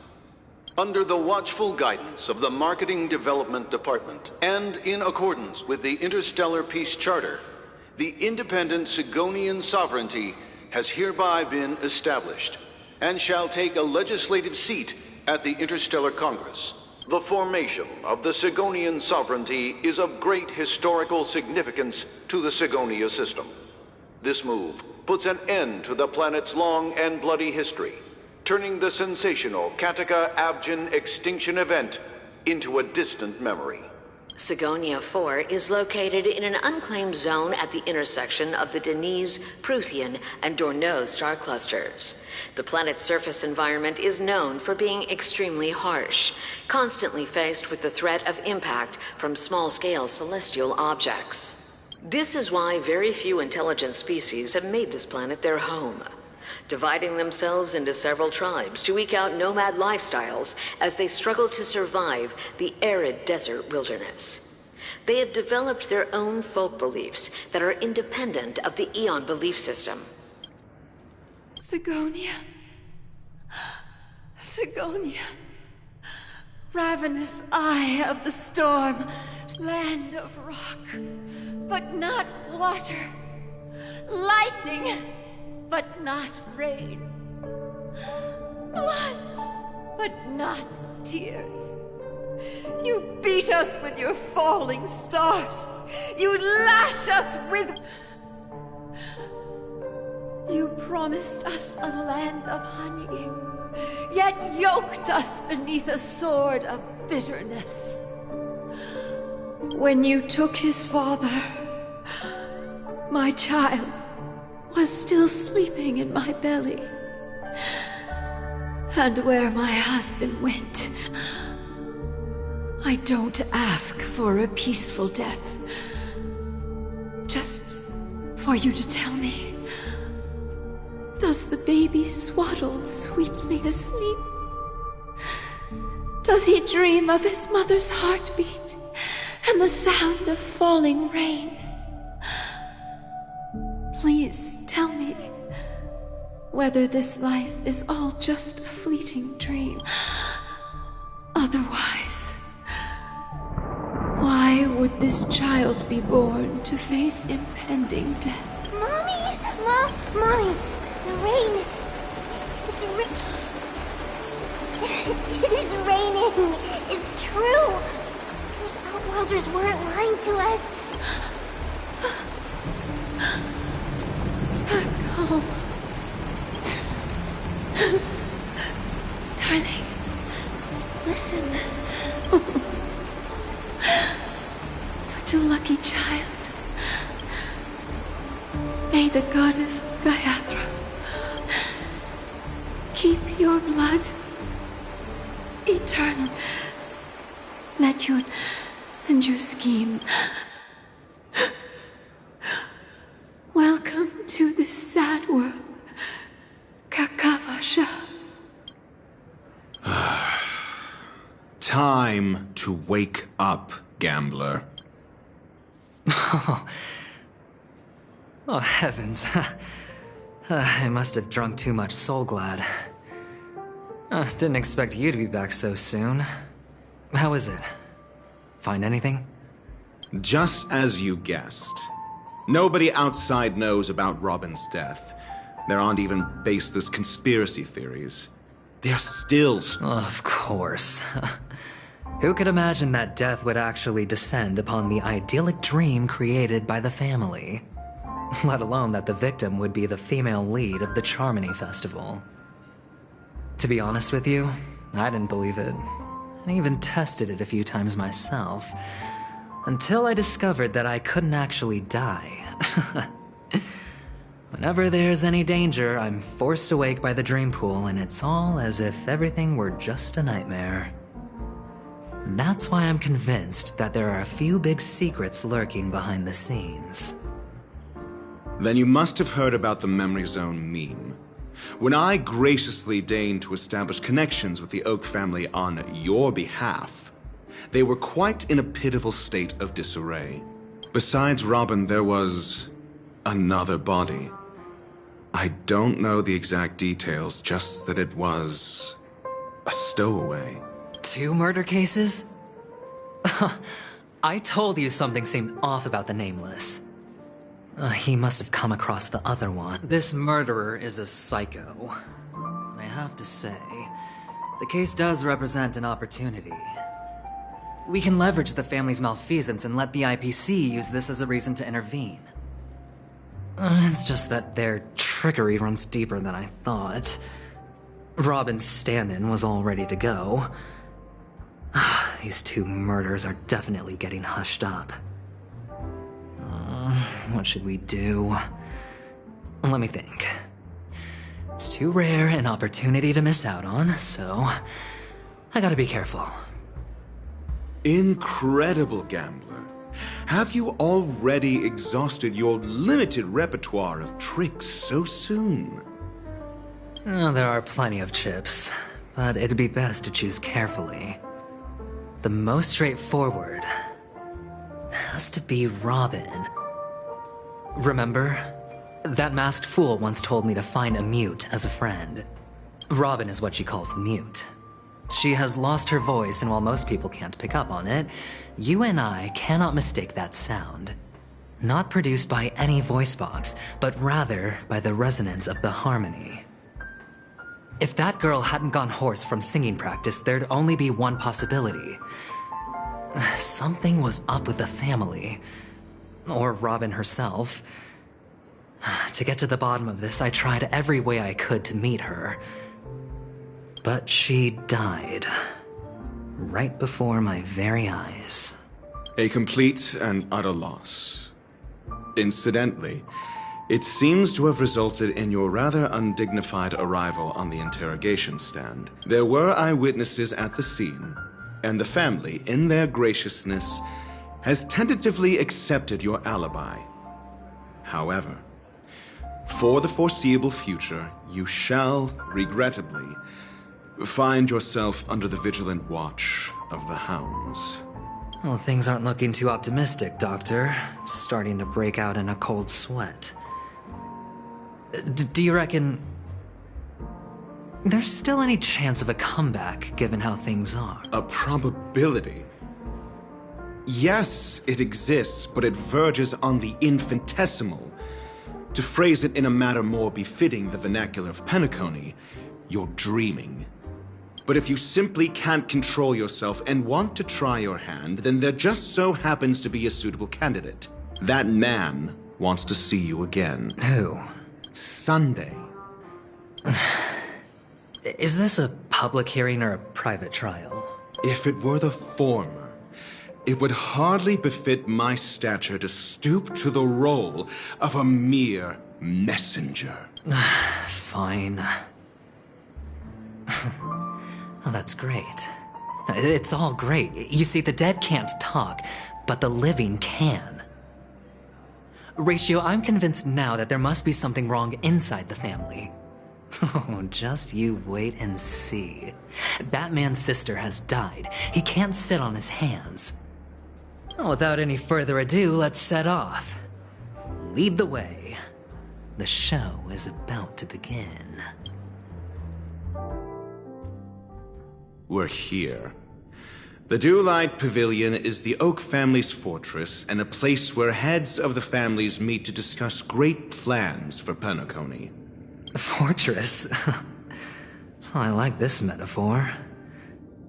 Under the watchful guidance of the Marketing Development Department, and in accordance with the Interstellar Peace Charter, the independent Sigonian sovereignty has hereby been established, and shall take a legislative seat at the Interstellar Congress. The formation of the Sigonian sovereignty is of great historical significance to the Sigonia system. This move puts an end to the planet's long and bloody history, turning the sensational Katika-Abjin extinction event into a distant memory. Sigonia 4 is located in an unclaimed zone at the intersection of the Denise, Prothean, and Dorneau star clusters. The planet's surface environment is known for being extremely harsh, constantly faced with the threat of impact from small-scale celestial objects. This is why very few intelligent species have made this planet their home, dividing themselves into several tribes to eke out nomad lifestyles as they struggle to survive the arid desert wilderness. They have developed their own folk beliefs that are independent of the Eon belief system. Sigonia. Sigonia. Ravenous eye of the storm, land of rock, but not water. Lightning, but not rain. Blood, but not tears. You beat us with your falling stars. You lash us with... You promised us a land of honey, yet yoked us beneath a sword of bitterness. When you took his father, my child was still sleeping in my belly. And where my husband went, I don't ask for a peaceful death. Just for you to tell me, does the baby swaddled sweetly asleep? Does he dream of his mother's heartbeat and the sound of falling rain? Please tell me whether this life is all just a fleeting dream. Otherwise, why would this child be born to face impending death? Mommy! Mommy! The rain! It's raining! It's true! Those outworlders weren't lying to us! Home. Darling, listen. Such a lucky child. May the goddess Gayatri keep your blood eternal. Let you and your scheme. Welcome to this sad world, Kakavasha. Time to wake up, gambler. Oh, heavens. I must have drunk too much Soul Glad. Didn't expect you to be back so soon. How is it? Find anything? Just as you guessed. Nobody outside knows about Robin's death. There aren't even baseless conspiracy theories. They're still... Of course. Who could imagine that death would actually descend upon the idyllic dream created by the family? Let alone that the victim would be the female lead of the Charmony Festival. To be honest with you, I didn't believe it. I even tested it a few times myself. Until I discovered that I couldn't actually die. Whenever there's any danger, I'm forced awake by the dream pool, and it's all as if everything were just a nightmare. That's why I'm convinced that there are a few big secrets lurking behind the scenes. Then you must have heard about the Memory Zone meme. When I graciously deigned to establish connections with the Oak family on your behalf, they were quite in a pitiful state of disarray. Besides Robin, there was another body. I don't know the exact details, just that it was a stowaway. 2 murder cases? I told you something seemed off about the Nameless. He must have come across the other one. This murderer is a psycho. And I have to say, the case does represent an opportunity. We can leverage the family's malfeasance and let the IPC use this as a reason to intervene. It's just that their trickery runs deeper than I thought. Robin's stand-in was all ready to go. These two murders are definitely getting hushed up. What should we do? Let me think. It's too rare an opportunity to miss out on, so I gotta be careful. Incredible gambler. Have you already exhausted your limited repertoire of tricks so soon? There are plenty of chips, but it'd be best to choose carefully. The most straightforward has to be Robin. Remember? That masked fool once told me to find a mute as a friend. Robin is what she calls the mute. She has lost her voice, and while most people can't pick up on it, you and I cannot mistake that sound. Not produced by any voice box, but rather by the resonance of the harmony. If that girl hadn't gone hoarse from singing practice, there'd only be one possibility. Something was up with the family. Or Robin herself. To get to the bottom of this, I tried every way I could to meet her. But she died. Right before my very eyes. A complete and utter loss. Incidentally, it seems to have resulted in your rather undignified arrival on the interrogation stand. There were eyewitnesses at the scene, and the family, in their graciousness, has tentatively accepted your alibi. However, for the foreseeable future, you shall, regrettably, find yourself under the vigilant watch of the hounds. Well, things aren't looking too optimistic, Doctor. Starting to break out in a cold sweat. Do you reckon there's still any chance of a comeback, given how things are? A probability? Yes, it exists, but it verges on the infinitesimal. To phrase it in a manner more befitting the vernacular of Penacony, you're dreaming. But if you simply can't control yourself and want to try your hand, then there just so happens to be a suitable candidate. That man wants to see you again. Who? Sunday. Is this a public hearing or a private trial? If it were the former, it would hardly befit my stature to stoop to the role of a mere messenger. Fine. Oh, that's great. It's all great. You see, the dead can't talk, but the living can. Ratio, I'm convinced now that there must be something wrong inside the family. Oh, just you wait and see. That man's sister has died. He can't sit on his hands. Well, without any further ado, let's set off. Lead the way. The show is about to begin. We're here. The Dewlight Pavilion is the Oak family's fortress and a place where heads of the families meet to discuss great plans for Penacony. Fortress? I like this metaphor.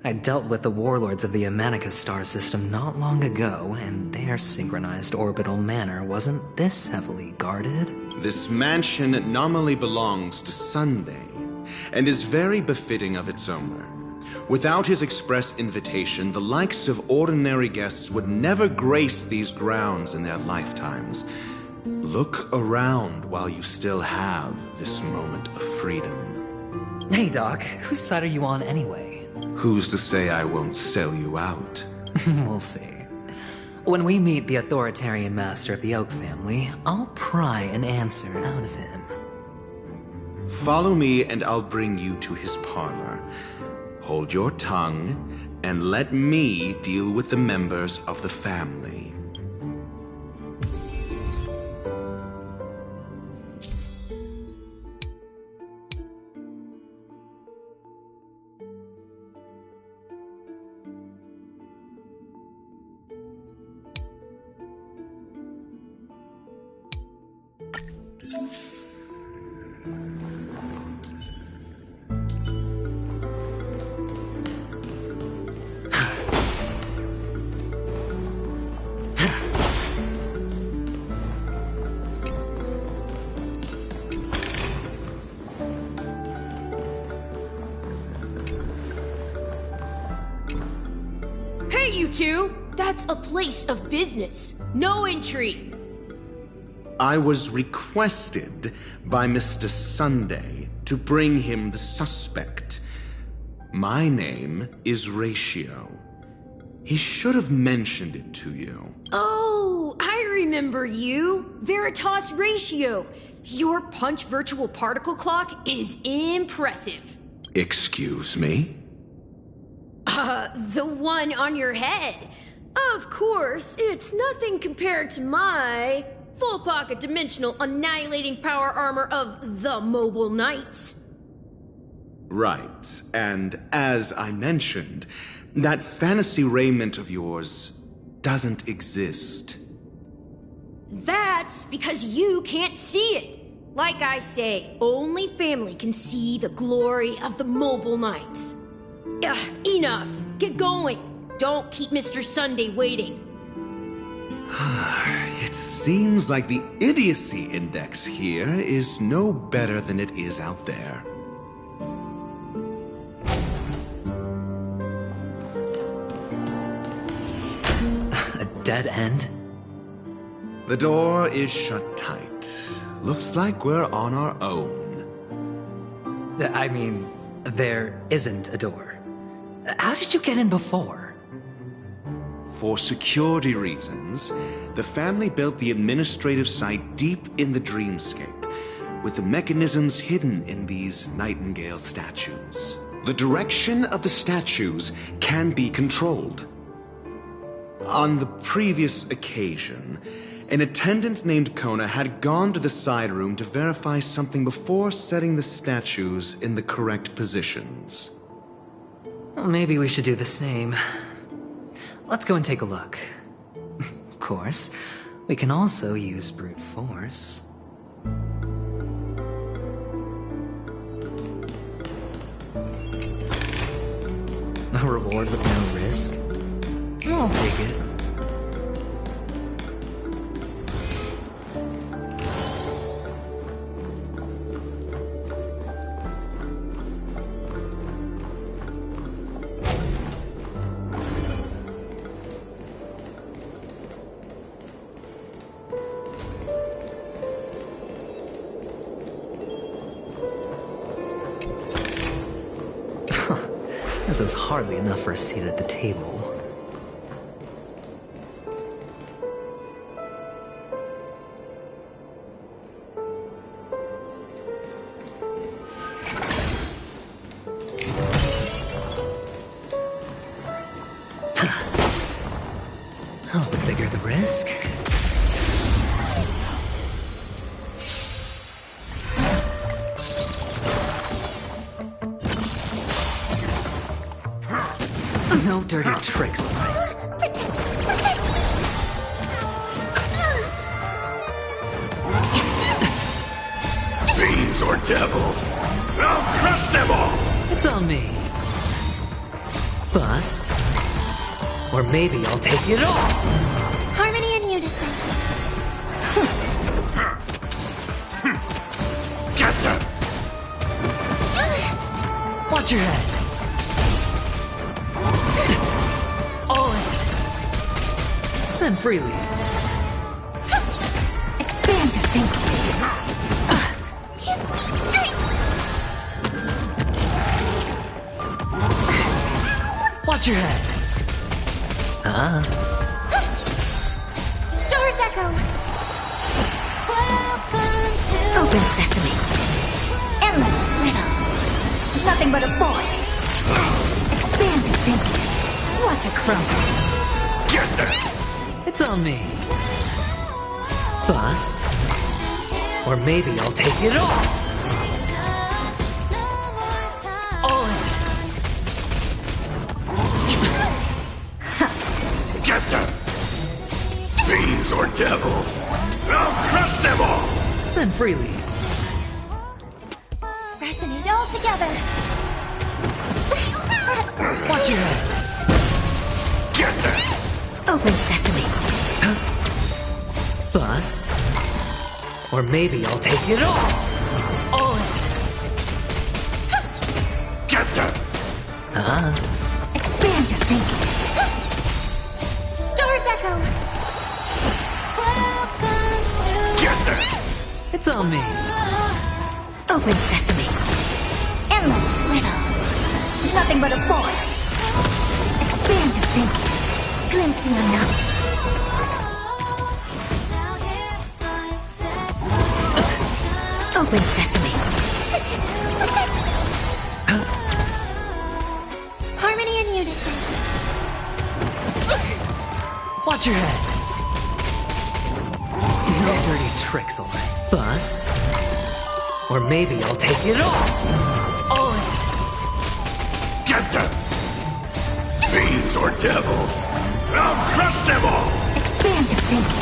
I dealt with the warlords of the Amanicus star system not long ago, and their synchronized orbital manor wasn't this heavily guarded. This mansion nominally belongs to Sunday, and is very befitting of its owner. Without his express invitation, the likes of ordinary guests would never grace these grounds in their lifetimes. Look around while you still have this moment of freedom. Hey, Doc, whose side are you on anyway? Who's to say I won't sell you out? We'll see. When we meet the authoritarian master of the Oak family, I'll pry an answer out of him. Follow me and I'll bring you to his parlor. Hold your tongue, and let me deal with the members of the family. Hey, you two! That's a place of business. No entry. I was requested by Mr. Sunday to bring him the suspect. My name is Ratio. He should have mentioned it to you. Oh, I remember you. Veritas Ratio. Your punch virtual particle clock is impressive. Excuse me? The one on your head. Of course, it's nothing compared to my full pocket dimensional annihilating power armor of the Mobile Knights. Right, and as I mentioned, that fantasy raiment of yours doesn't exist. That's because you can't see it. Like I say, only family can see the glory of the Mobile Knights. Enough. Get going. Don't keep Mr. Sunday waiting. It seems like the idiocy index here is no better than it is out there. A dead end? The door is shut tight. Looks like we're on our own. I mean, there isn't a door. How did you get in before? For security reasons, the family built the administrative site deep in the dreamscape, with the mechanisms hidden in these Nightingale statues. The direction of the statues can be controlled. On the previous occasion, an attendant named Kona had gone to the side room to verify something before setting the statues in the correct positions. Well, maybe we should do the same. Let's go and take a look. Of course, we can also use brute force. A reward with no risk? I'll take it. This is hardly enough for a seat at the table. Oh, the bigger the risk. No dirty tricks. Fiends or devils, I'll crush them all! It's on me. Bust. Or maybe I'll take it all. Harmony and unison. Get them! Watch your head. Spend freely. Expand your thinking. Give me strength. Watch your head. Doors echo. Open sesame. Endless riddles. Nothing but a void. Expand your thinking. Watch it crumble. Get them! It's on me. Bust. Or maybe I'll take it all. All in. Get them! Fiends or devils, I'll crush them all! Spend freely. Resonate all together. Watch your head. Get them! Open sesame. Bust. Or maybe I'll take it all. All in. Get them! Expand your thinking. Echo! Get there! It's on me. Open sesame. Endless riddles. Nothing but a void. Expand your thinking. Glimpse the unknown. Open sesame. Harmony and unison. Watch your head. No dirty tricks, alright. Bust. Or maybe I'll take it all. All in. Get them! Fiends or devils! I'll crush them all! Expand your thinking.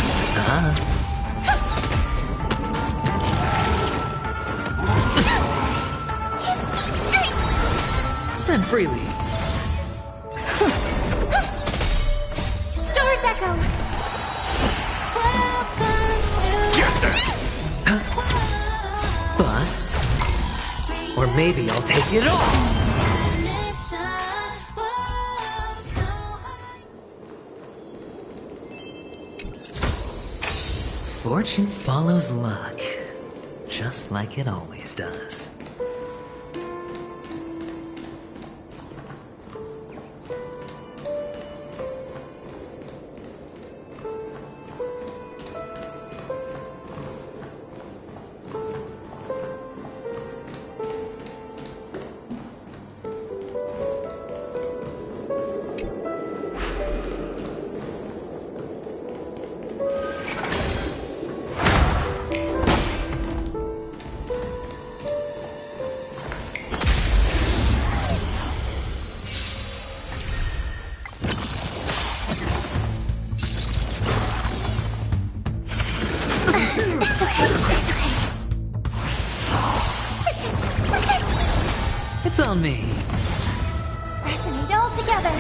Spend freely. Stars echo. Get them! Bust. Or maybe I'll take it all. Fortune follows luck, just like it always does. It's on me. Resonate all together.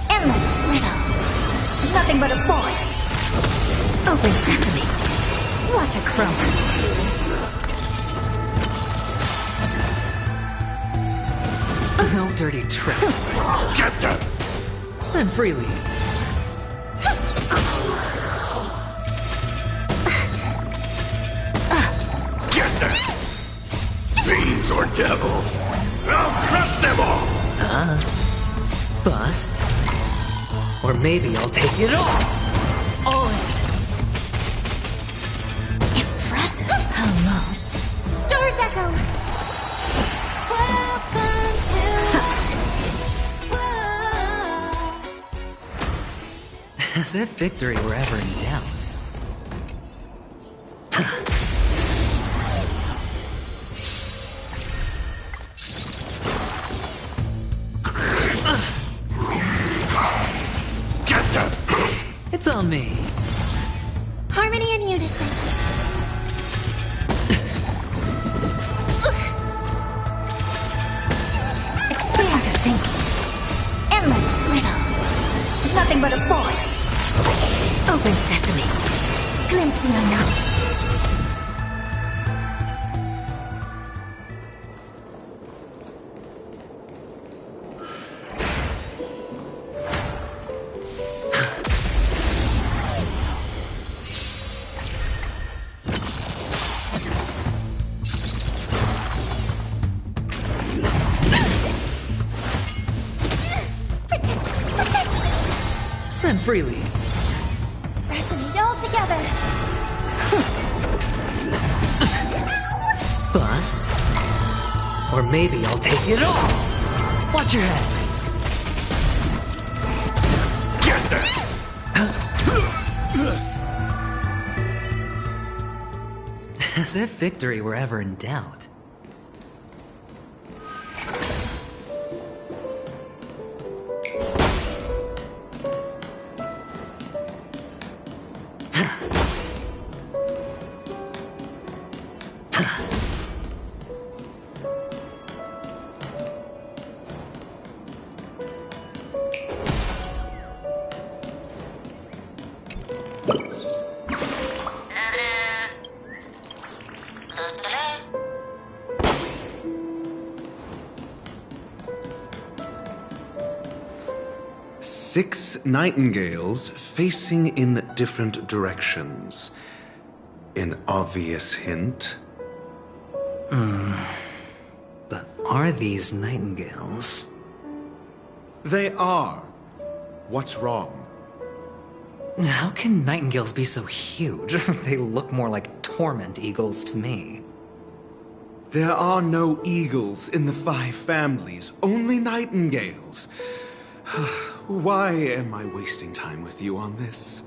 Endless riddles. Nothing but a void. Open sesame. Watch it crumble. No dirty tricks. Get them! Spend freely. Get them! Fiends or devils! I'll crush them all! Bust. Or maybe I'll take it all. All in. Impressive. Almost. Stars echo. Welcome to. As if victory were ever in doubt. Get them! It's on me. Harmony and unison. Expand your thinking. Endless riddles. Nothing but a void. Open sesame. Glimpse the unknown. Spend freely. Resonate all together. Bust. Or maybe I'll take it all. Watch your head. Get them! As if victory were ever in doubt. 6 nightingales facing in different directions. An obvious hint? But are these nightingales? They are. What's wrong? How can nightingales be so huge? They look more like torment eagles to me. There are no eagles in the 5 families, only nightingales. Why am I wasting time with you on this?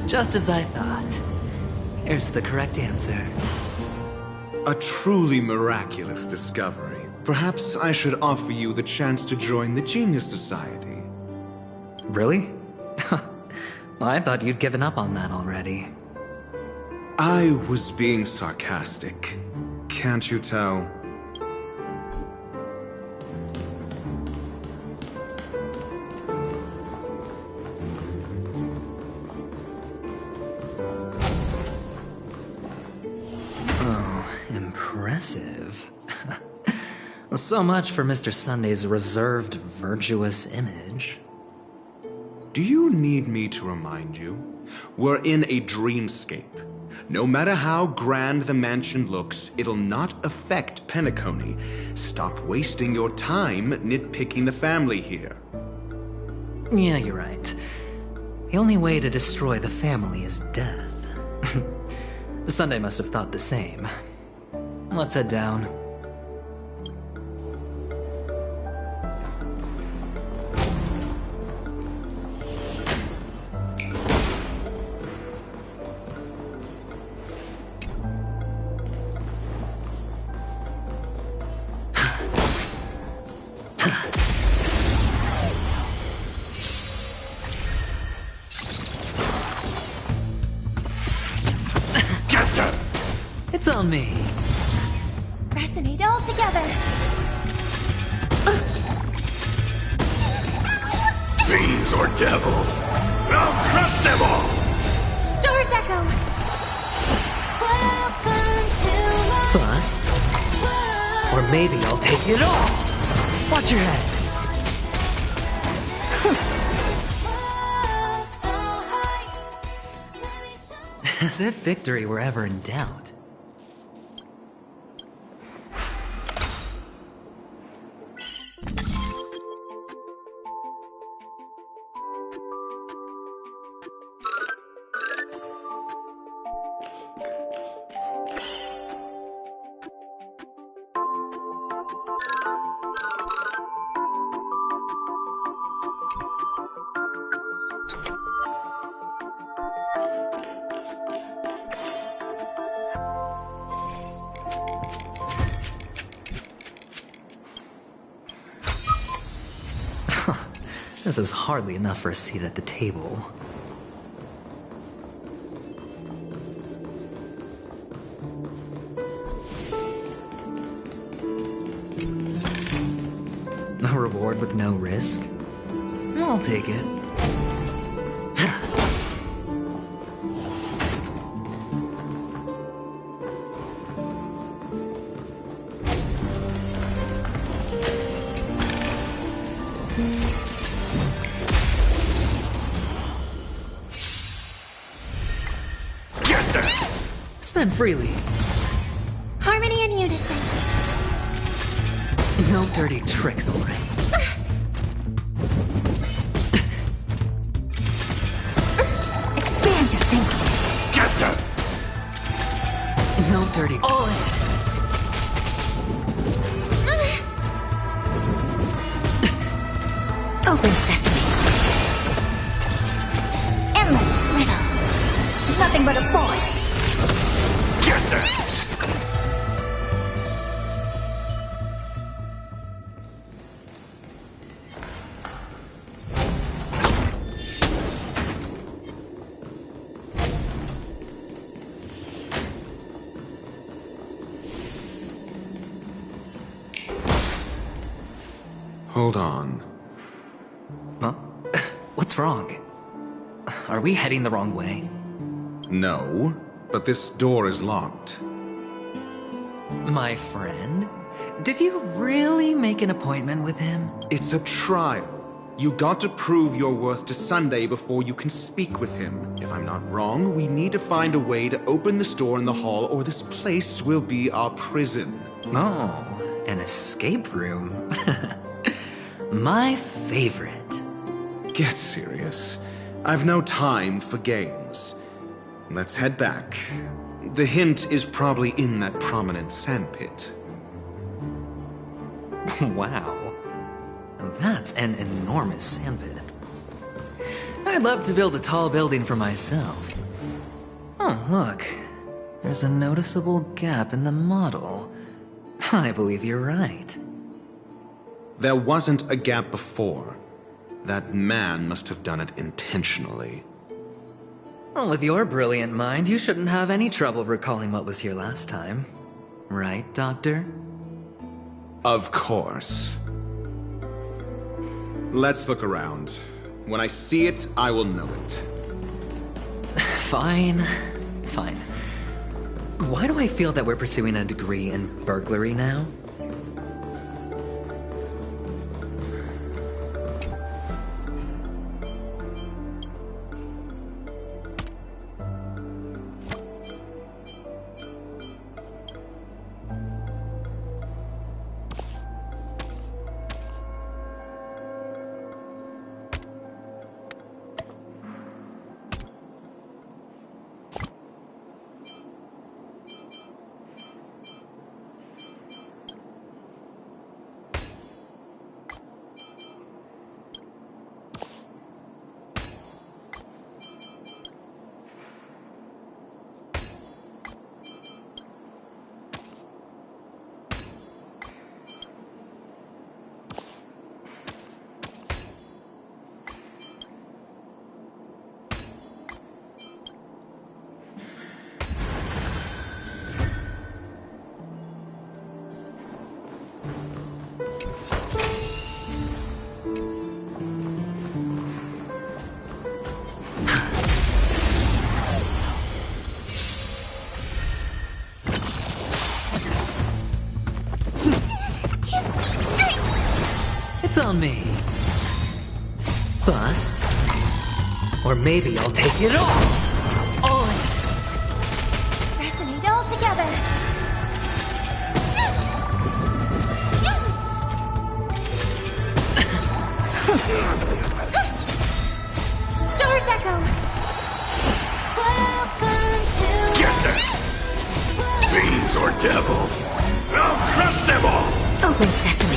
Just as I thought. Here's the correct answer. A truly miraculous discovery. Perhaps I should offer you the chance to join the Genius Society. Really? I thought you'd given up on that already. I was being sarcastic. Can't you tell? Impressive. So much for Mr. Sunday's reserved, virtuous image. Do you need me to remind you? We're in a dreamscape. No matter how grand the mansion looks, it'll not affect Penacony. Stop wasting your time nitpicking the family here. Yeah, you're right. The only way to destroy the family is death. Sunday must have thought the same. Let's head down. It's on me. Resonate all together. Fiends or devils, I'll crush them all! Stars echo. Welcome to Bust. Or maybe I'll take it all. Watch your head. As if victory were ever in doubt. This is hardly enough for a seat at the table. A reward with no risk? I'll take it. Get there! Spend freely. Harmony and unison. No dirty tricks, alright? Expand your thinking. Get there! No dirty. All in. Open sesame. Endless riddles. Nothing but a forest. Get there! Hold on. Huh? What's wrong? Are we heading the wrong way? No, but this door is locked. My friend? Did you really make an appointment with him? It's a trial. You got to prove your worth to Sunday before you can speak with him. If I'm not wrong, we need to find a way to open this door in the hall, or this place will be our prison. Oh, an escape room. My favorite. Get serious. I've no time for games. Let's head back. The hint is probably in that prominent sandpit. Wow. That's an enormous sandpit. I'd love to build a tall building for myself. Oh, look. There's a noticeable gap in the model. I believe you're right. There wasn't a gap before. That man must have done it intentionally. Well, with your brilliant mind, you shouldn't have any trouble recalling what was here last time. Right, Doctor? Of course. Let's look around. When I see it, I will know it. Fine. Fine. Why do I feel that we're pursuing a degree in burglary now? It's on me. Bust. Or maybe I'll take it all. All in. Resonate all together. Star's Echo. Welcome to... Get them! Fiends or devils! I'll crush them all! Open sesame.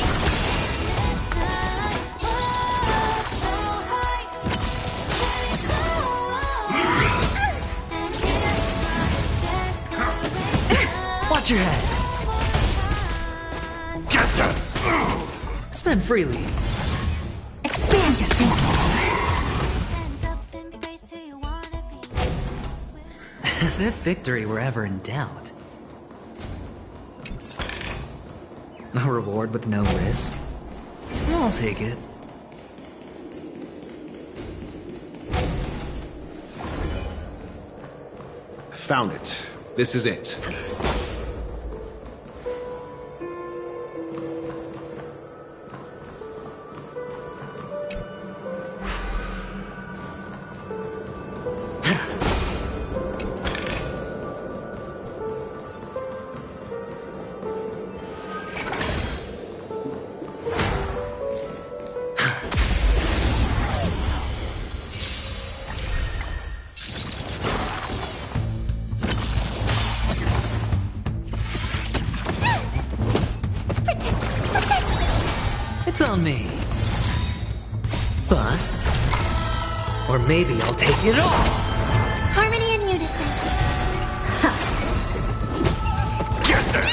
Watch your head. Get them! Spend freely. Expand your thinking. As if victory were ever in doubt. A reward with no risk. I'll take it. Found it. This is it. It's on me. Bust. Or maybe I'll take it all. Harmony and unison. Get there!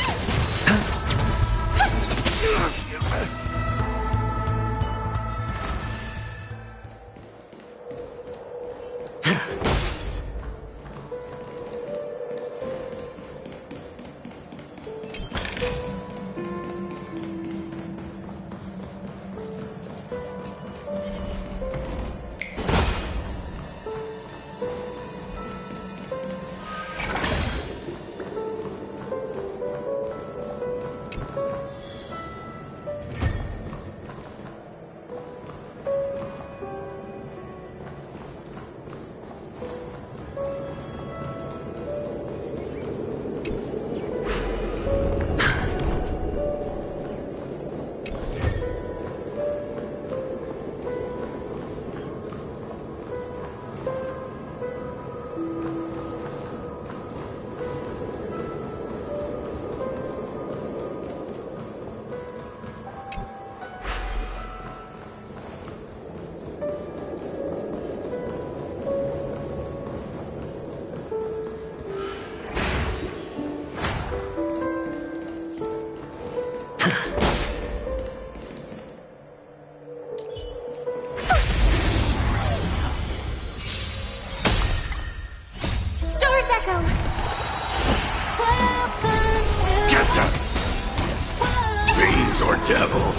Devils!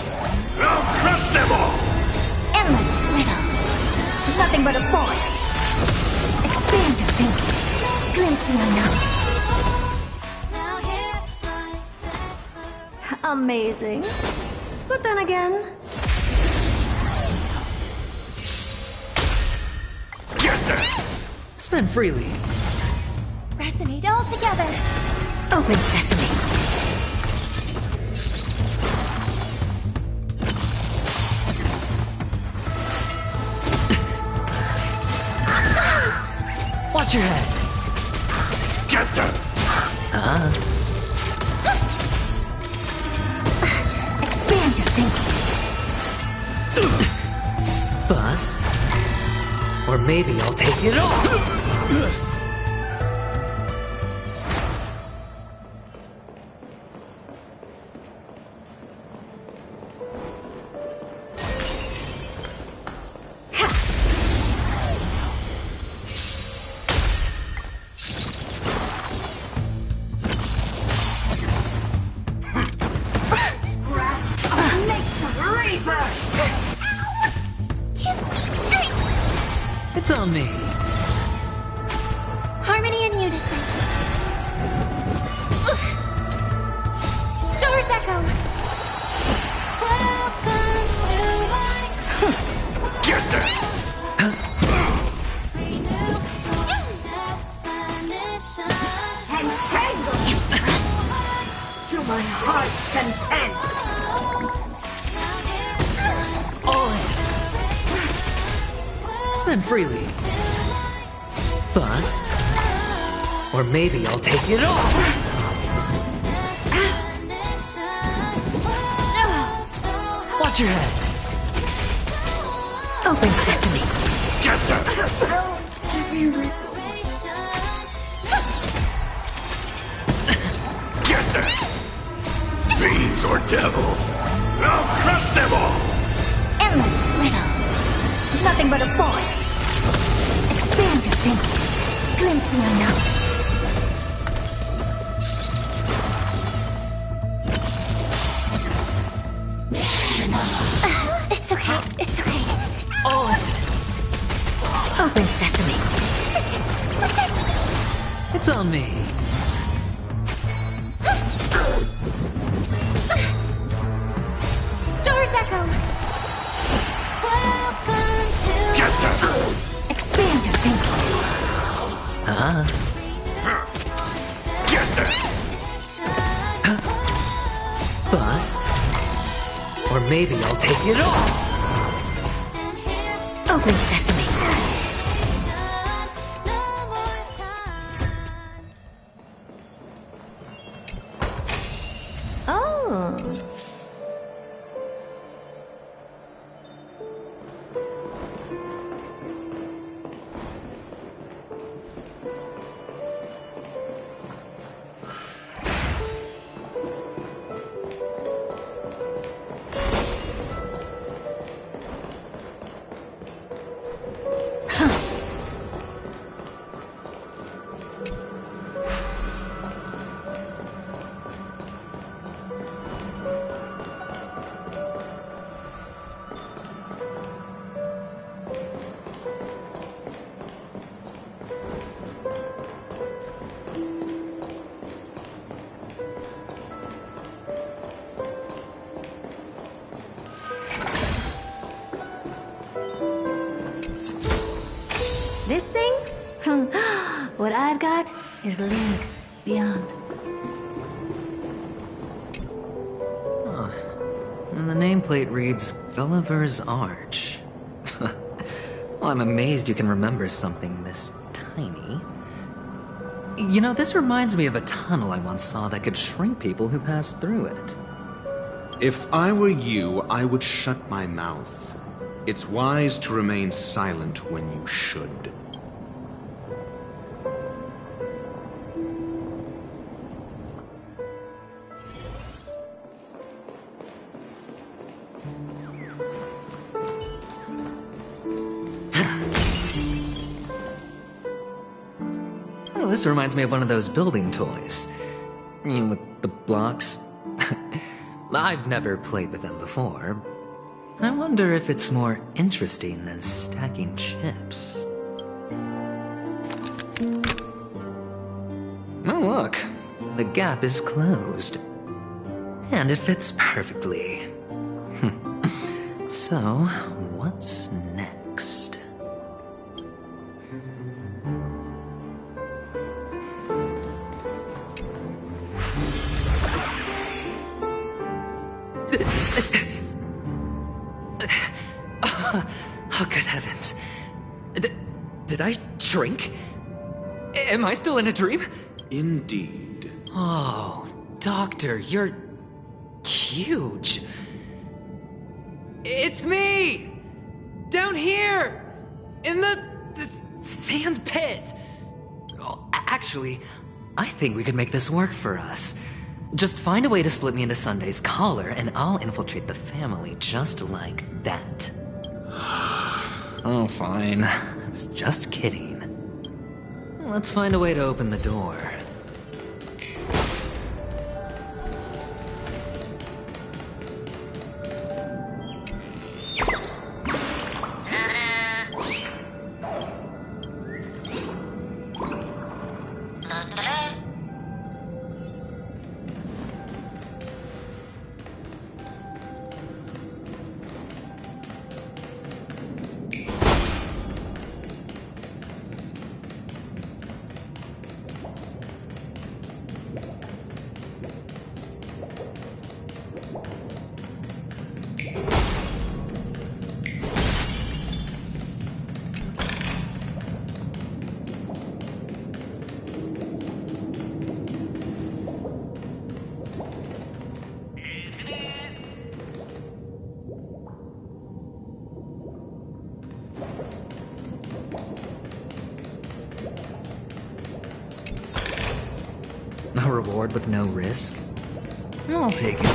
I'll crush them all! Endless riddles. Nothing but a void. Expand your thinking. Glimpse the unknown. Amazing. But then again... Get there! Spend freely. Resonate all together. Open sesame. Watch your head. Get them! Expand your thinking. Bust. Or maybe I'll take it all. It's on me. Harmony and unison. Stars echo. Welcome to my... Get there! Entangle! To my heart's content. All in. Spend freely. Bust. Or maybe I'll take it all. Watch your head. Open sesame. Get them! Get them! Fiends or devils! I'll crush them all! Endless riddles. Nothing but a void. Expand your thinking. Glimpse the unknown. It's okay. It's okay. All in. Open sesame. It's on me. Stars echo. Welcome to... Get them! Expand your thinking. Get them! Bust. Or maybe I'll take it all. Open sesame. Oh. his legs beyond. Huh. And the nameplate reads Gulliver's Arch. Well, I'm amazed you can remember something this tiny. You know, this reminds me of a tunnel I once saw that could shrink people who passed through it. If I were you, I would shut my mouth. It's wise to remain silent when you should. Well, this reminds me of one of those building toys. You know, with the blocks. I've never played with them before. I wonder if it's more interesting than stacking chips. Oh, look. The gap is closed. And it fits perfectly. So, what's next? Oh, good heavens. Did I shrink? Am I still in a dream? Indeed. Oh, Doctor, you're huge. It's me! Down here! In the sand pit! Oh, actually, I think we could make this work for us. Just find a way to slip me into Sunday's collar, and I'll infiltrate the family just like that. Oh, fine. I was just kidding. Let's find a way to open the door. A reward with no risk? I'll take it.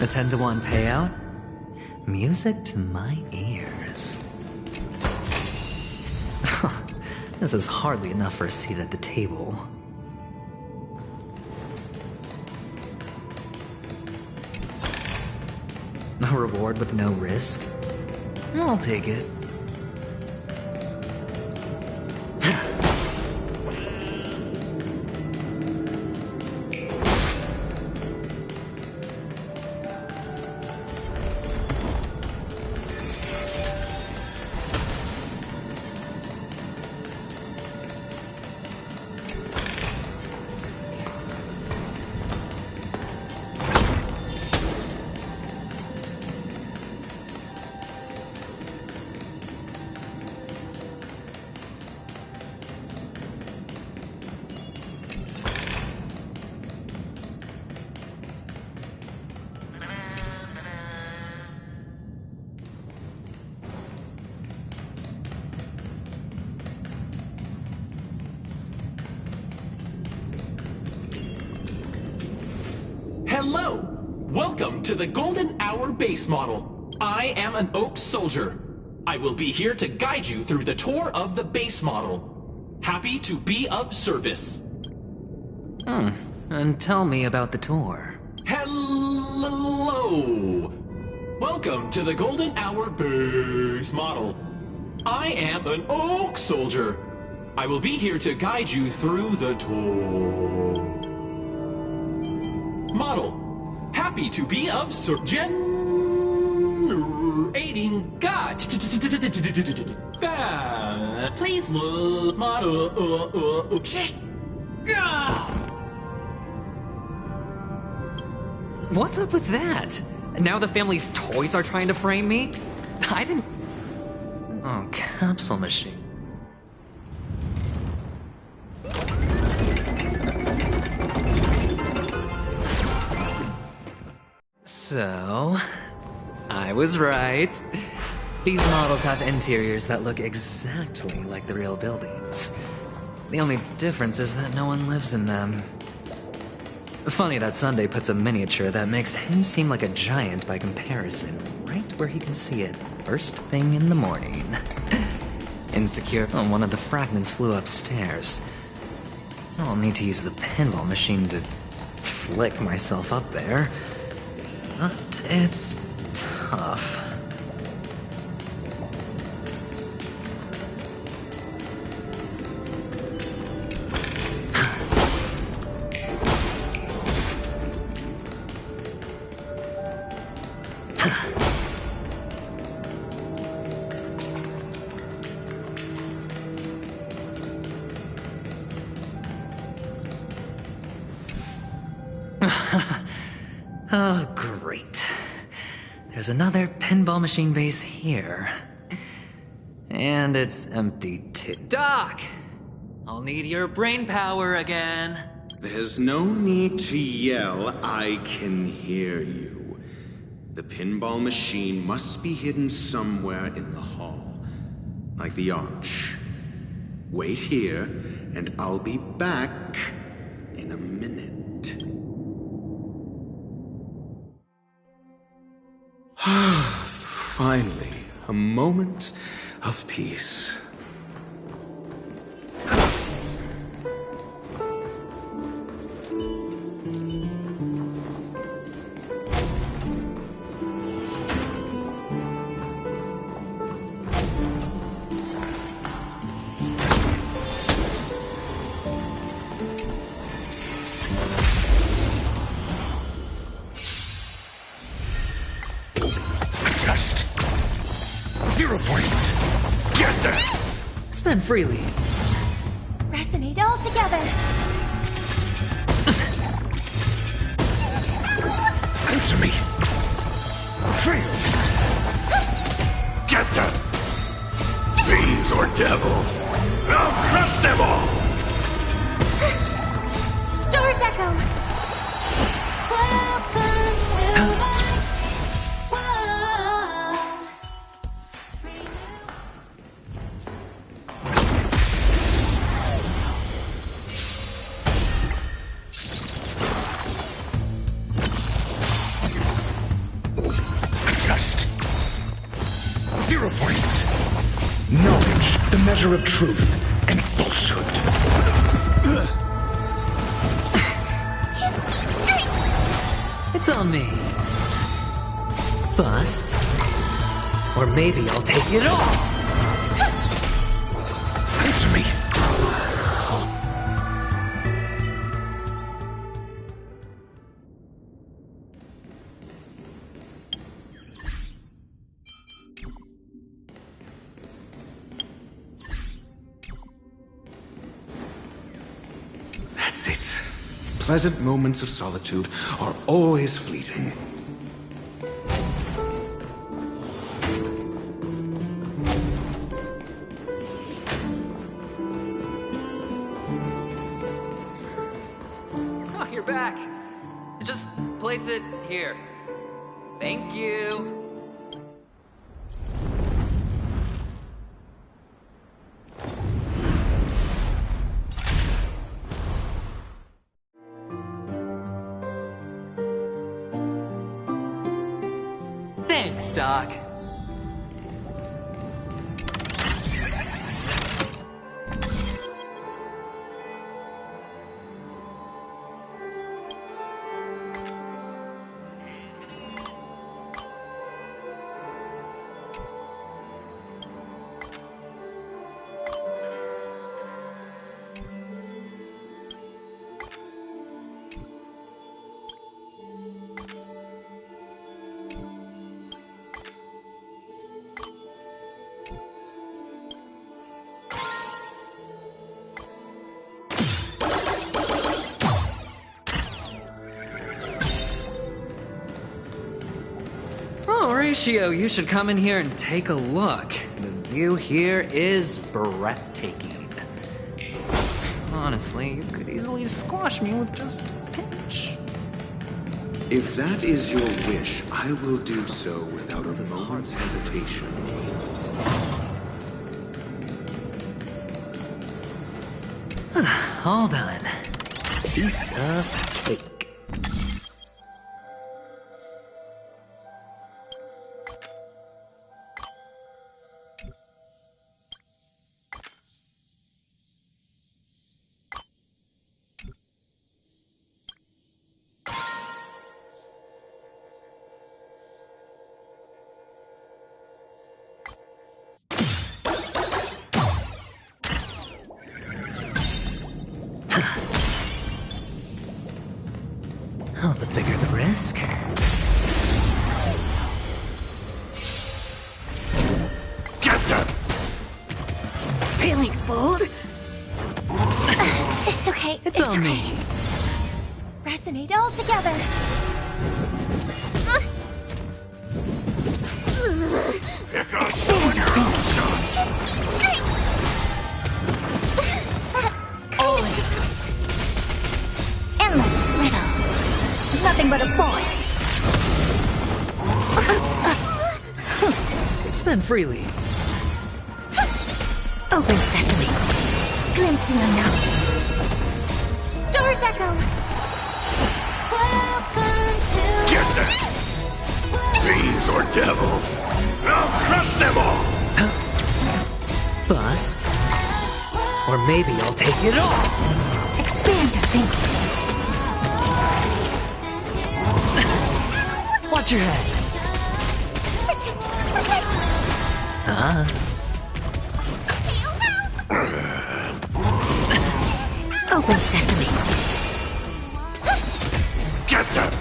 A 10-to-1 payout? Music to my ears. This is hardly enough for a seat at the table. A reward with no risk? I'll take it. Hello! Welcome to the Golden Hour base model. I am an Oak Soldier. I will be here to guide you through the tour of the base model. Happy to be of service. And tell me about the tour. Hello! Welcome to the Golden Hour base model. I am an Oak Soldier. I will be here to guide you through the tour. Model. Happy to be of generating God. Please look, model. What's up with that? Now the family's toys are trying to frame me? I didn't... Oh, capsule machine. So, I was right. These models have interiors that look exactly like the real buildings. The only difference is that no one lives in them. Funny that Sunday puts a miniature that makes him seem like a giant by comparison, right where he can see it first thing in the morning. Insecure, one of the fragments flew upstairs. I'll need to use the pinball machine to flick myself up there. But it's tough. Oh, great. There's another pinball machine base here. And it's empty too. Doc! I'll need your brain power again. There's no need to yell. I can hear you. The pinball machine must be hidden somewhere in the hall. Like the arch. Wait here, and I'll be back in a minute. Finally, a moment of peace. Test. 0 points. Get there. Spend freely. Resonate all together. Answer me. Fail. Get them. Fiends or devils. I'll crush them all. Stars echo. Welcome to my world. Test. 0 points. Knowledge, the measure of truth and falsehood. It's on me. Bust. Or maybe I'll take it all. Answer me. That's it. Pleasant moments of solitude are always fleeting. Oh, you're back. Just place it here. Thank you. Thanks, Doc. Horatio, you should come in here and take a look. The view here is breathtaking. Honestly, you could easily squash me with just a pinch. If that is your wish, I will do so without a moment's hesitation. All done. Piece of cake. Oh, the bigger the risk. Get them! Feeling fooled? It's okay. It's on me. Resonate all together. Here comes someone your own son! Endless riddle. Nothing but a void. Expend freely. Open sesame. Glimpse the unknown. Stars echo. Welcome to... Get them! Fiends or devils! I'll crush them all! Bust. Or maybe I'll take it all. Expand your thinking. Watch your head. Open sesame. Get them!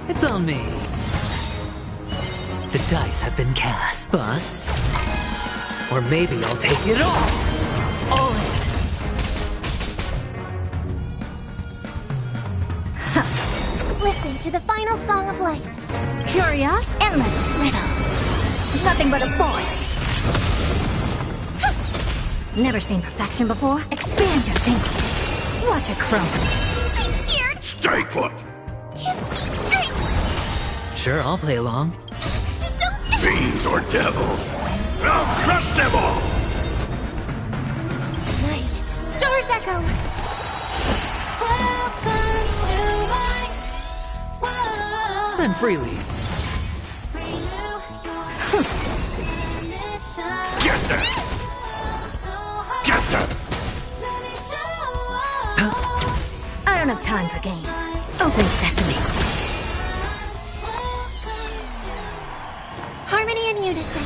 It's on me. The dice have been cast. Bust. Or maybe I'll take it all. All in. Listen to the final song of life. Curious, endless riddle. Nothing but a void. Never seen perfection before? Expand your thinking. Watch it crumble. I'm scared. Stay put! Give me strength. Sure, I'll play along. Fiends or devils! I'll crush them all! Night. Stars echo. Welcome to my world. Spend freely. Get them! Get them! I don't have time for games. Open sesame. Harmony and unison.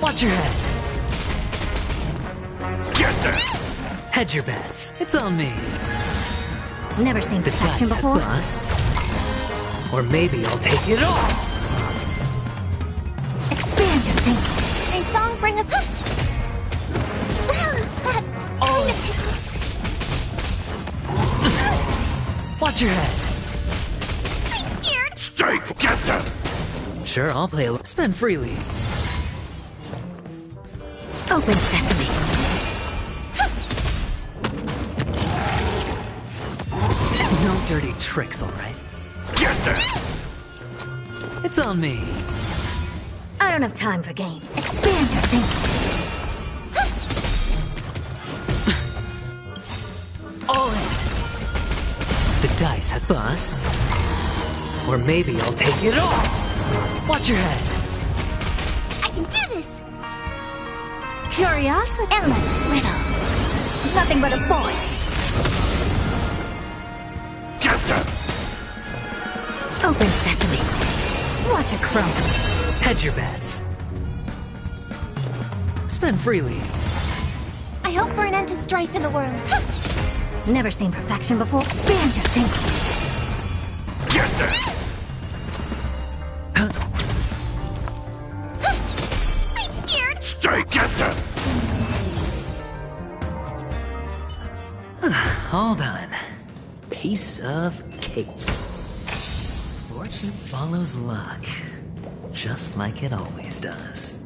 Watch your head. Get them! Hedge your bets. It's on me. Never seen The perfection dice before? have bust. Or maybe I'll take it all. Expand your thinking. A song bring us up. That kinda tickles. Watch your head. I'm scared. Stay put! Get them! Sure, I'll play along. Spend freely. Open sesame. No dirty tricks, all right? Get them! It's on me. I don't have time for games. Expand your thinking. The dice have bust. Or maybe I'll take it all! Watch your head! I can do this! Curiosity. Endless riddles. Nothing but a void. Get them! Open sesame. Watch it crumble. Hedge your bets. Spend freely. I hope for an end to strife in the world. Never seen perfection before. Expand your thinking. Get them! I'm scared. Stay, get them! All done. Piece of cake. Fortune follows luck. Just like it always does.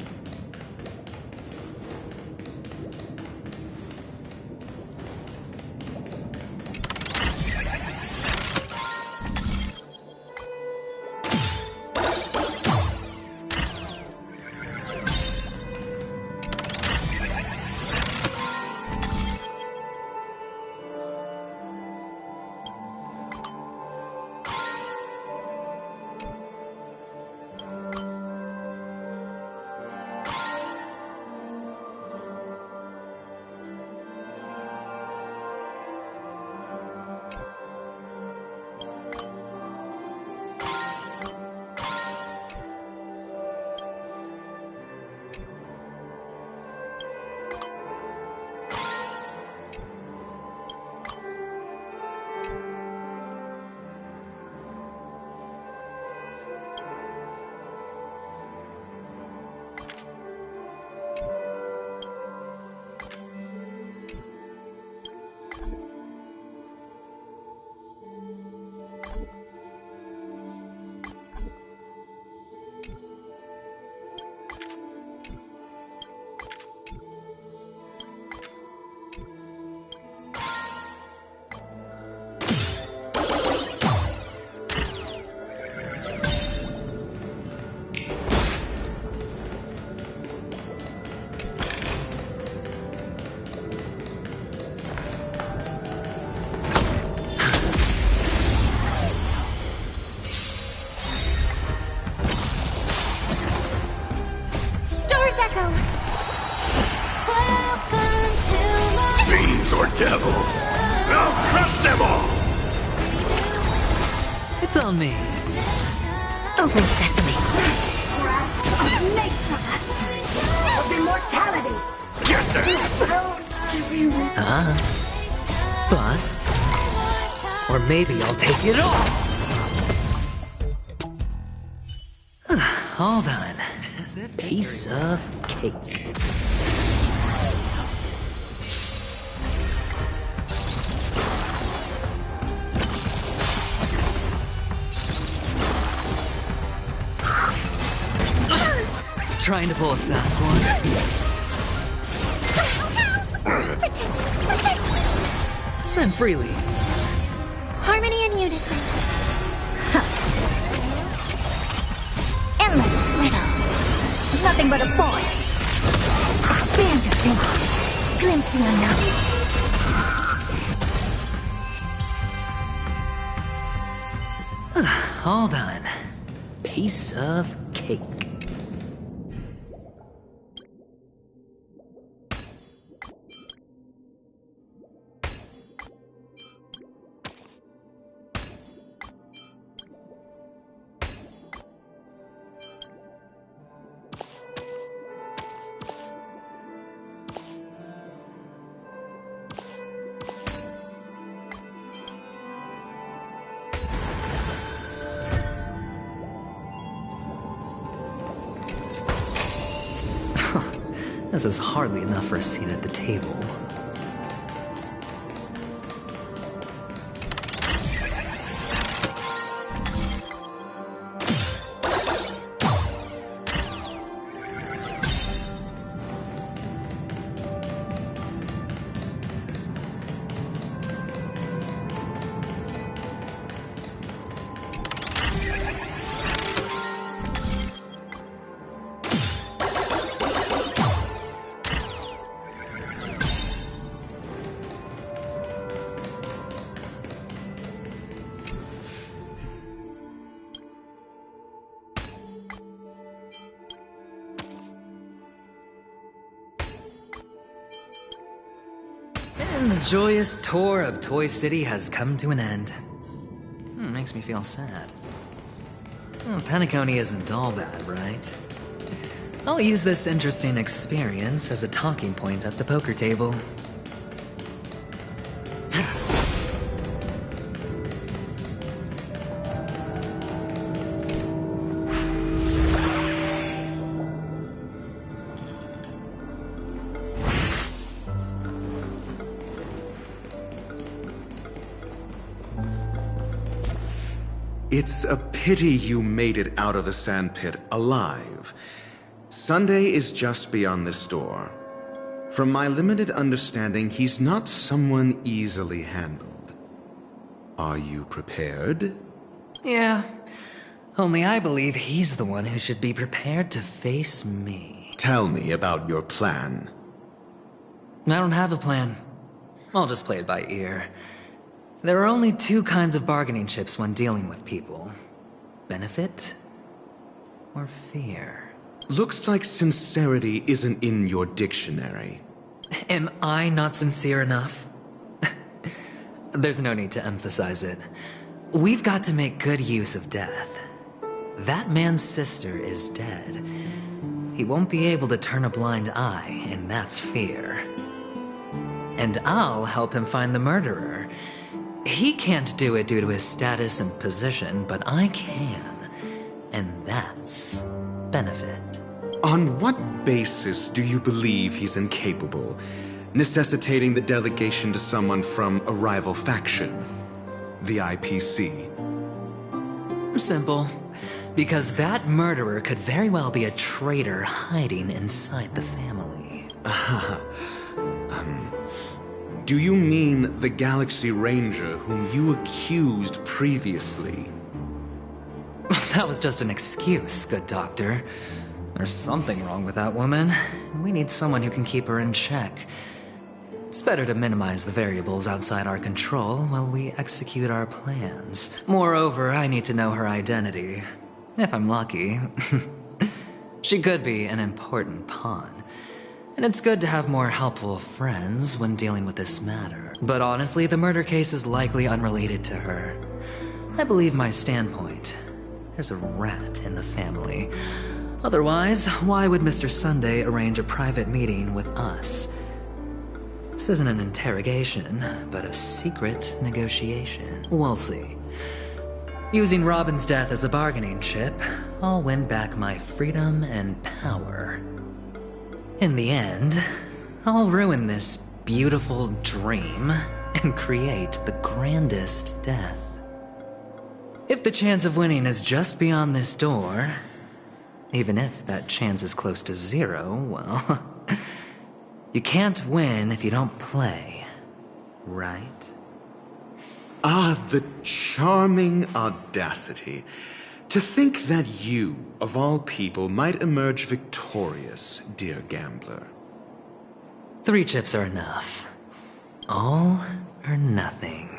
Or devils. I'll crush them all! It's on me. Open sesame. Grasp of nature of immortality. Get them! Bust. Or maybe I'll take it all! All done. Piece of cake. Trying to pull a fast one. Spend freely. Harmony and unison. Endless riddles. Nothing but a void. Expand your thinking. Glimpse the unknown. All done. Piece of cake. This is hardly enough for a seat at the table. And the joyous tour of Toy City has come to an end. Makes me feel sad. Penacony isn't all bad, right? I'll use this interesting experience as a talking point at the poker table. It's a pity you made it out of the sandpit alive. Sunday is just beyond this door. From my limited understanding, he's not someone easily handled. Are you prepared? Yeah. Only I believe he's the one who should be prepared to face me. Tell me about your plan. I don't have a plan. I'll just play it by ear. There are only two kinds of bargaining chips when dealing with people. Benefit or fear. Looks like sincerity isn't in your dictionary. Am I not sincere enough? There's no need to emphasize it. We've got to make good use of death. That man's sister is dead. He won't be able to turn a blind eye, and that's fear. And I'll help him find the murderer. He can't do it due to his status and position, but I can. And that's benefit. On what basis do you believe he's incapable, necessitating the delegation to someone from a rival faction? The IPC? Simple. Because that murderer could very well be a traitor hiding inside the family. Do you mean the Galaxy Ranger whom you accused previously? That was just an excuse, good doctor. There's something wrong with that woman. We need someone who can keep her in check. It's better to minimize the variables outside our control while we execute our plans. Moreover, I need to know her identity. If I'm lucky. She could be an important pawn. And it's good to have more helpful friends when dealing with this matter. But honestly, the murder case is likely unrelated to her. I believe my standpoint. There's a rat in the family. Otherwise, why would Mr. Sunday arrange a private meeting with us? This isn't an interrogation, but a secret negotiation. We'll see. Using Robin's death as a bargaining chip, I'll win back my freedom and power. In the end, I'll ruin this beautiful dream and create the grandest death. If the chance of winning is just beyond this door, even if that chance is close to zero, well, you can't win if you don't play, right? Ah, the charming audacity. To think that you, of all people, might emerge victorious, dear gambler. 3 chips are enough. All or nothing.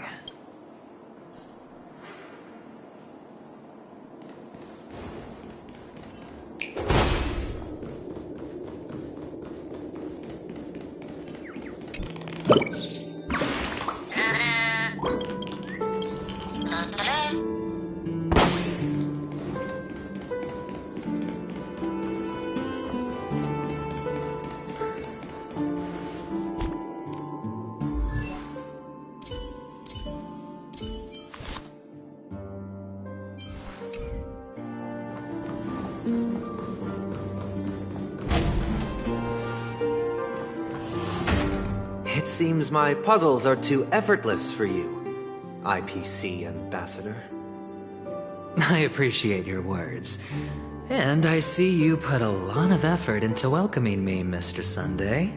It seems my puzzles are too effortless for you, IPC Ambassador. I appreciate your words. And I see you put a lot of effort into welcoming me, Mr. Sunday.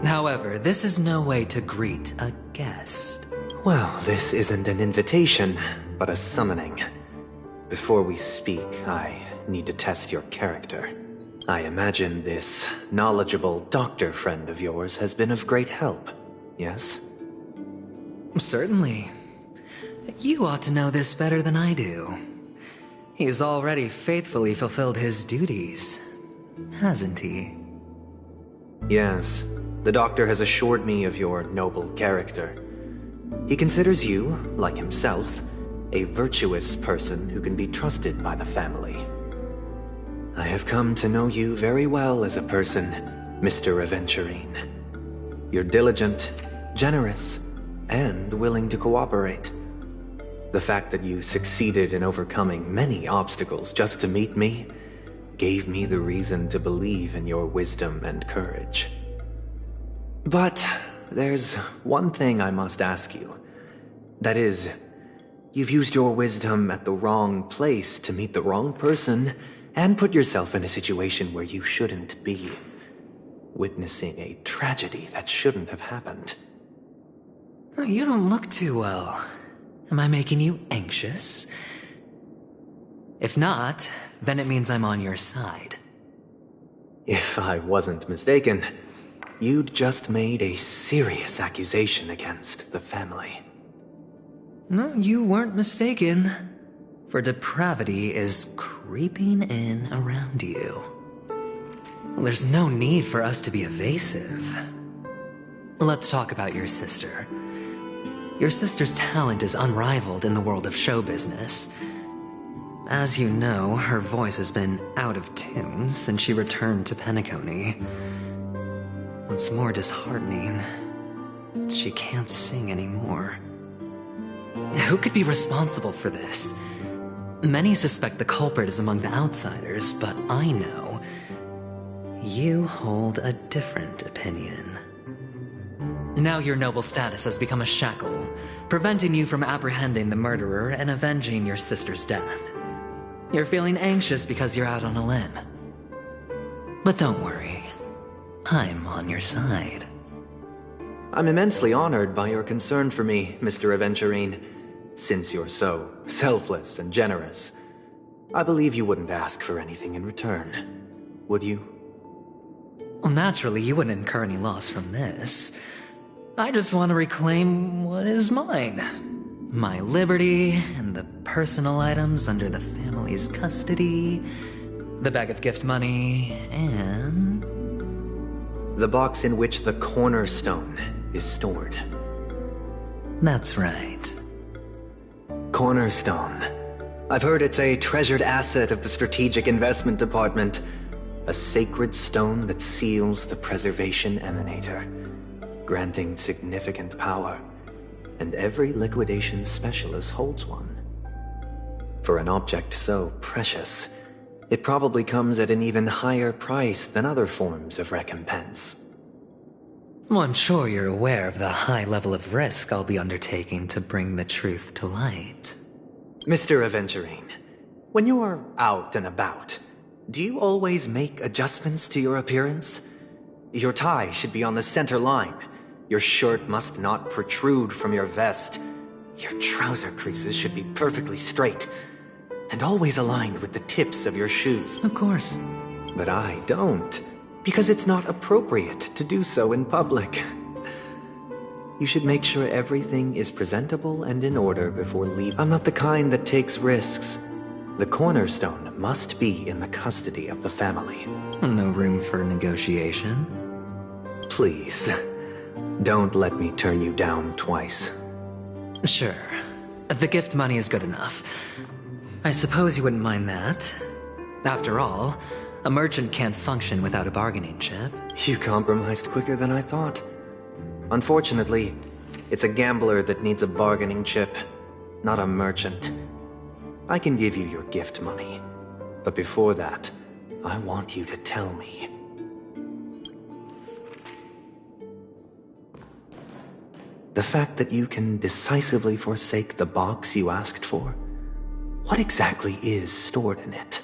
However, this is no way to greet a guest. Well, this isn't an invitation, but a summoning. Before we speak, I need to test your character. I imagine this knowledgeable doctor friend of yours has been of great help, yes? Certainly. You ought to know this better than I do. He's already faithfully fulfilled his duties, hasn't he? Yes, The doctor has assured me of your noble character. He considers you, like himself, a virtuous person who can be trusted by the family. I have come to know you very well as a person, Mr. Aventurine. You're diligent, generous, and willing to cooperate. The fact that you succeeded in overcoming many obstacles just to meet me gave me the reason to believe in your wisdom and courage. But there's one thing I must ask you. That is, you've used your wisdom at the wrong place to meet the wrong person and put yourself in a situation where you shouldn't be, witnessing a tragedy that shouldn't have happened. You don't look too well. Am I making you anxious? If not, then it means I'm on your side. If I wasn't mistaken, you'd just made a serious accusation against the family. No, you weren't mistaken. For depravity is creeping in around you. There's no need for us to be evasive. Let's talk about your sister. Your sister's talent is unrivaled in the world of show business. As you know, her voice has been out of tune since she returned to Penacony. What's more disheartening, she can't sing anymore. Who could be responsible for this? Many suspect the culprit is among the outsiders, but I know you hold a different opinion. Now your noble status has become a shackle, preventing you from apprehending the murderer and avenging your sister's death. You're feeling anxious because you're out on a limb. But don't worry, I'm on your side. I'm immensely honored by your concern for me, Mr. Aventurine. Since you're so selfless and generous, I believe you wouldn't ask for anything in return, would you? Well, naturally, you wouldn't incur any loss from this. I just want to reclaim what is mine. My liberty and the personal items under the family's custody, the bag of gift money, and the box in which the cornerstone is stored. That's right. Cornerstone. I've heard it's a treasured asset of the Strategic Investment Department. A sacred stone that seals the Preservation Emanator, granting significant power. And every liquidation specialist holds one. For an object so precious, it probably comes at an even higher price than other forms of recompense. Well, I'm sure you're aware of the high level of risk I'll be undertaking to bring the truth to light. Mr. Aventurine, when you're out and about, do you always make adjustments to your appearance? Your tie should be on the center line. Your shirt must not protrude from your vest. Your trouser creases should be perfectly straight, and always aligned with the tips of your shoes. Of course. But I don't, because it's not appropriate to do so in public. You should make sure everything is presentable and in order before leaving. I'm not the kind that takes risks. The cornerstone must be in the custody of the family. No room for negotiation. Please, don't let me turn you down twice. Sure. The gift money is good enough. I suppose you wouldn't mind that. After all, a merchant can't function without a bargaining chip. You compromised quicker than I thought. Unfortunately, it's a gambler that needs a bargaining chip, not a merchant. I can give you your gift money, but before that, I want you to tell me. The fact that you can decisively forsake the box you asked for, what exactly is stored in it?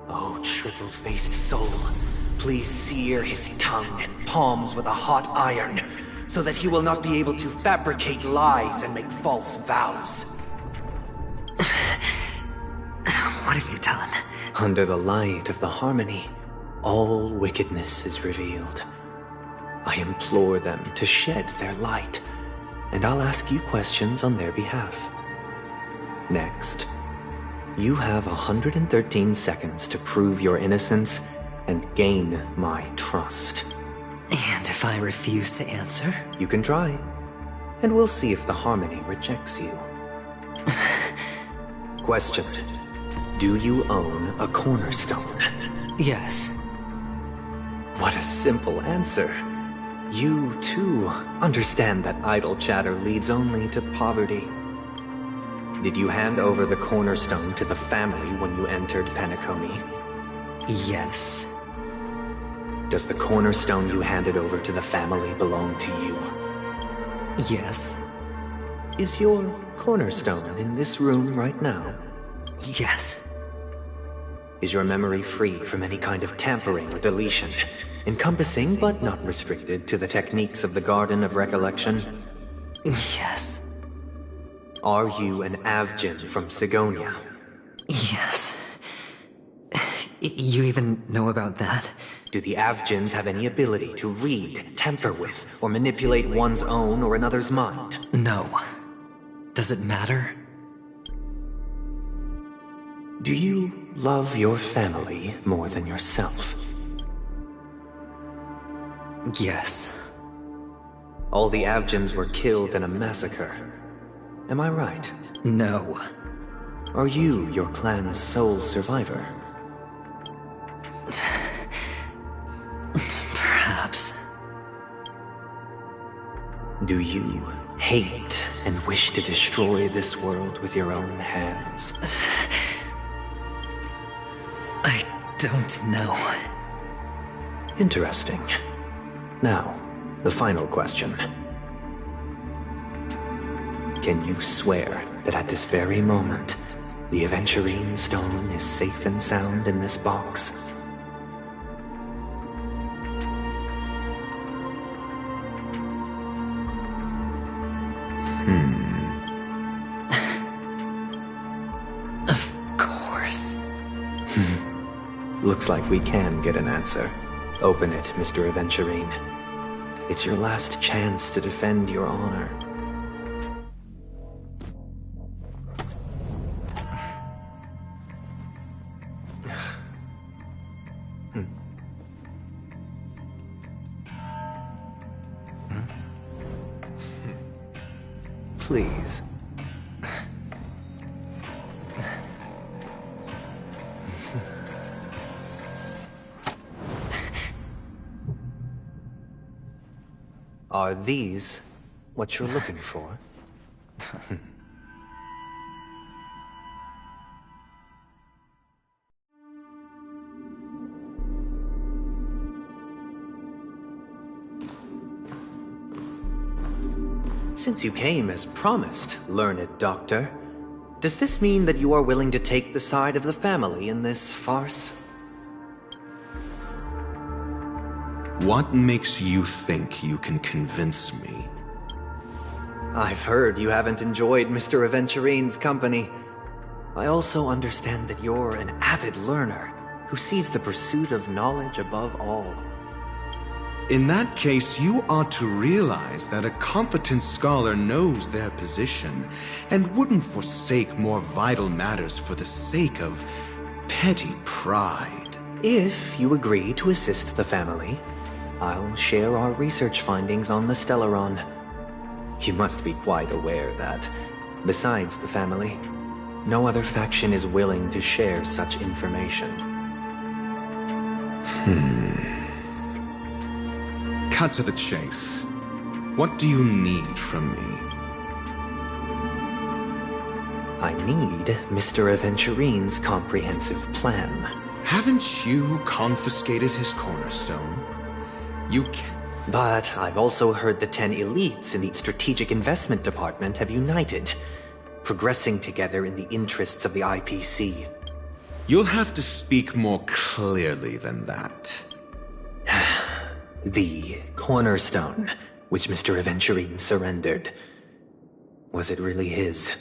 Oh, triple-faced soul, please sear his tongue and palms with a hot iron, so that he will not be able to fabricate lies and make false vows. What have you done? Under the light of the harmony, all wickedness is revealed. I implore them to shed their light, and I'll ask you questions on their behalf. Next, You have 113 seconds to prove your innocence and gain my trust. And if I refuse to answer? You can try. And we'll see if the Harmony rejects you. Question. Do you own a cornerstone? Yes. What a simple answer. You, too, understand that idle chatter leads only to poverty. Did you hand over the cornerstone to the family when you entered Penacony? Yes. Does the cornerstone you handed over to the family belong to you? Yes. Is your cornerstone in this room right now? Yes. Is your memory free from any kind of tampering or deletion, encompassing but not restricted to the techniques of the Garden of Recollection? Yes. Are you an Avgin from Sigonia? Yes. You even know about that? Do the Avgins have any ability to read, tamper with, or manipulate one's own or another's mind? No. Does it matter? Do you love your family more than yourself? Yes. All the Avgins were killed in a massacre. Am I right? No. Are you your clan's sole survivor? Perhaps. Do you hate and wish to destroy this world with your own hands? I don't know. Interesting. Now, the final question. Can you swear that at this very moment, the Aventurine stone is safe and sound in this box? Of course. Looks like we can get an answer. Open it, Mr. Aventurine. It's your last chance to defend your honor. Please. Are these what you're looking for? Since you came as promised, learned doctor, does this mean that you are willing to take the side of the family in this farce? What makes you think you can convince me? I've heard you haven't enjoyed Mr. Aventurine's company. I also understand that you're an avid learner who sees the pursuit of knowledge above all. In that case, you ought to realize that a competent scholar knows their position and wouldn't forsake more vital matters for the sake of petty pride. If you agree to assist the family, I'll share our research findings on the Stellaron. You must be quite aware that, besides the family, no other faction is willing to share such information. Cut to the chase. What do you need from me? I need Mr. Aventurine's comprehensive plan. Haven't you confiscated his cornerstone? You can... But I've also heard the 10 elites in the Strategic Investment Department have united, progressing together in the interests of the IPC. You'll have to speak more clearly than that. The cornerstone, which Mr. Aventurine surrendered. Was it really his?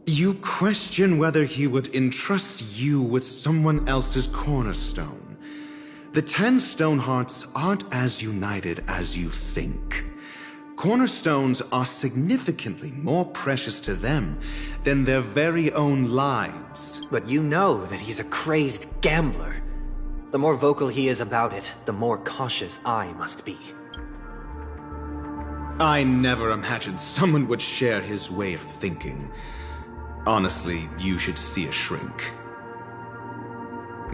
You question whether he would entrust you with someone else's cornerstone. The 10 Stonehearts aren't as united as you think. Cornerstones are significantly more precious to them than their very own lives. But you know that he's a crazed gambler. The more vocal he is about it, the more cautious I must be. I never imagined someone would share his way of thinking. Honestly, you should see a shrink.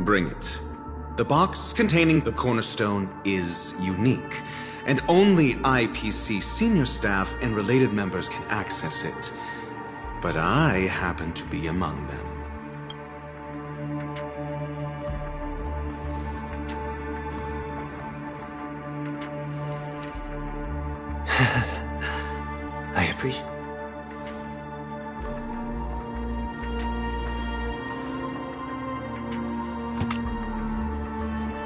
Bring it. The box containing the cornerstone is unique, and only IPC senior staff and related members can access it. But I happen to be among them. I appreciate...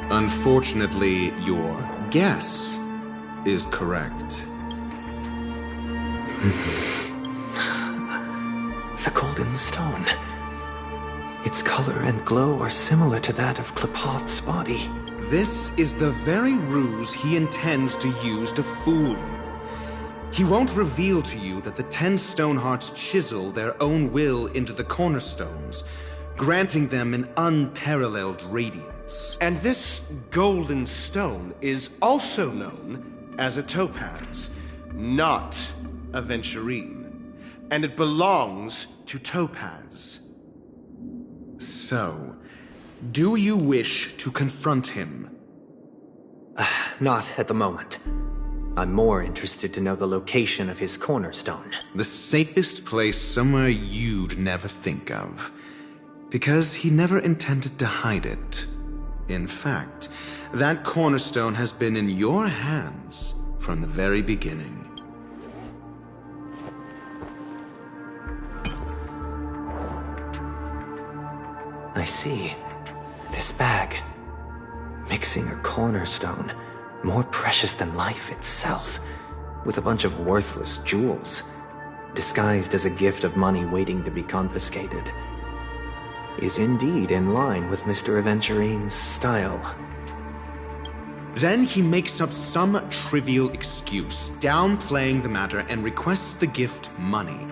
Unfortunately, your guess is correct. The golden stone. Its color and glow are similar to that of Klepoth's body. This is the very ruse he intends to use to fool you. He won't reveal to you that the 10 Stonehearts chisel their own will into the cornerstones, granting them an unparalleled radiance. And this golden stone is also known as a topaz, not a venturine. And it belongs to Topaz. So, do you wish to confront him? Not at the moment. I'm more interested to know the location of his cornerstone. The safest place somewhere you'd never think of. Because he never intended to hide it. In fact, that cornerstone has been in your hands from the very beginning. I see. This bag. Mixing a cornerstone, more precious than life itself, with a bunch of worthless jewels, disguised as a gift of money waiting to be confiscated, is indeed in line with Mr. Aventurine's style. Then he makes up some trivial excuse, downplaying the matter, and requests the gift money.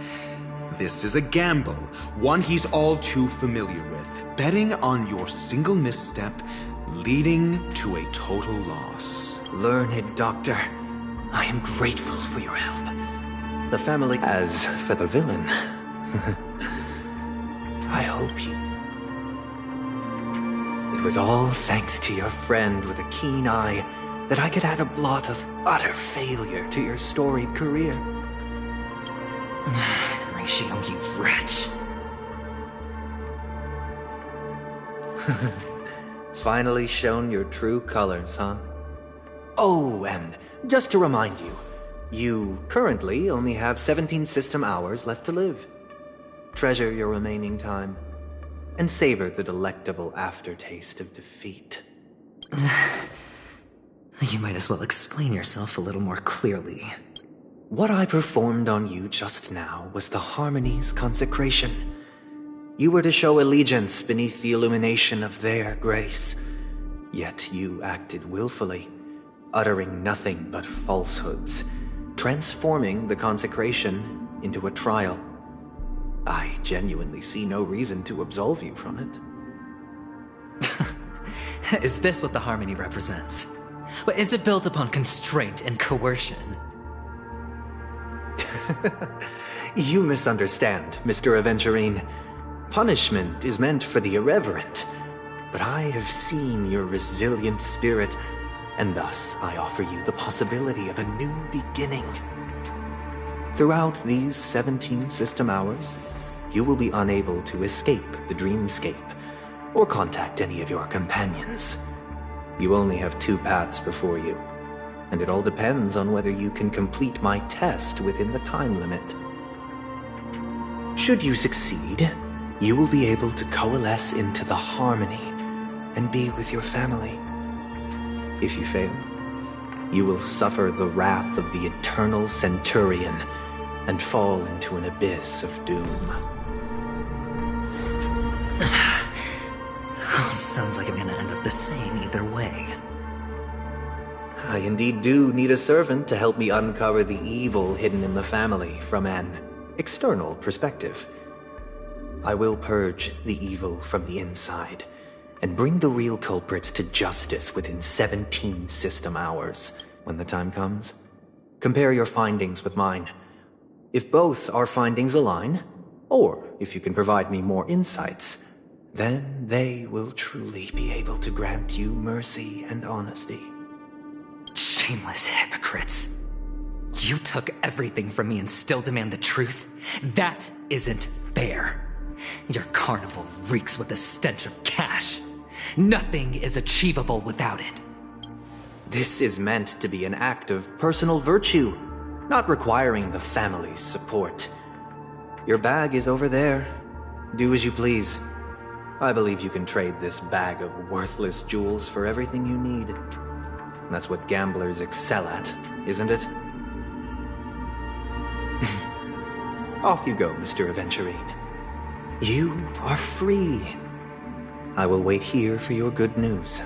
This is a gamble, one he's all too familiar with, betting on your single misstep, leading to a total loss. Learned doctor, I am grateful for your help. The family... As for the villain, I hope you... It was all thanks to your friend with a keen eye that I could add a blot of utter failure to your storied career. Ratio, you wretch. Finally shown your true colors, huh? Oh, and just to remind you, you currently only have 17 system hours left to live. Treasure your remaining time, and savor the delectable aftertaste of defeat. You might as well explain yourself a little more clearly. What I performed on you just now was the Harmony's consecration. You were to show allegiance beneath the illumination of their grace. Yet you acted willfully, uttering nothing but falsehoods, transforming the consecration into a trial. I genuinely see no reason to absolve you from it. Is this what the Harmony represents? But is it built upon constraint and coercion? You misunderstand, Mr. Aventurine. Punishment is meant for the irreverent, but I have seen your resilient spirit, and thus I offer you the possibility of a new beginning. Throughout these 17 system hours, you will be unable to escape the dreamscape, or contact any of your companions. You only have 2 paths before you, and it all depends on whether you can complete my test within the time limit. Should you succeed, you will be able to coalesce into the Harmony and be with your family. If you fail, you will suffer the wrath of the Eternal Centurion and fall into an abyss of doom. Sounds like I'm gonna end up the same either way. I indeed do need a servant to help me uncover the evil hidden in the family from an external perspective. I will purge the evil from the inside and bring the real culprits to justice within 17 system hours. When the time comes, compare your findings with mine. If both our findings align, or if you can provide me more insights, then they will truly be able to grant you mercy and honesty. Shameless hypocrites. You took everything from me and still demand the truth? That isn't fair. Your carnival reeks with the stench of cash. Nothing is achievable without it. This is meant to be an act of personal virtue, not requiring the family's support. Your bag is over there. Do as you please. I believe you can trade this bag of worthless jewels for everything you need. That's what gamblers excel at, isn't it? Off you go, Mr. Aventurine. You are free. I will wait here for your good news.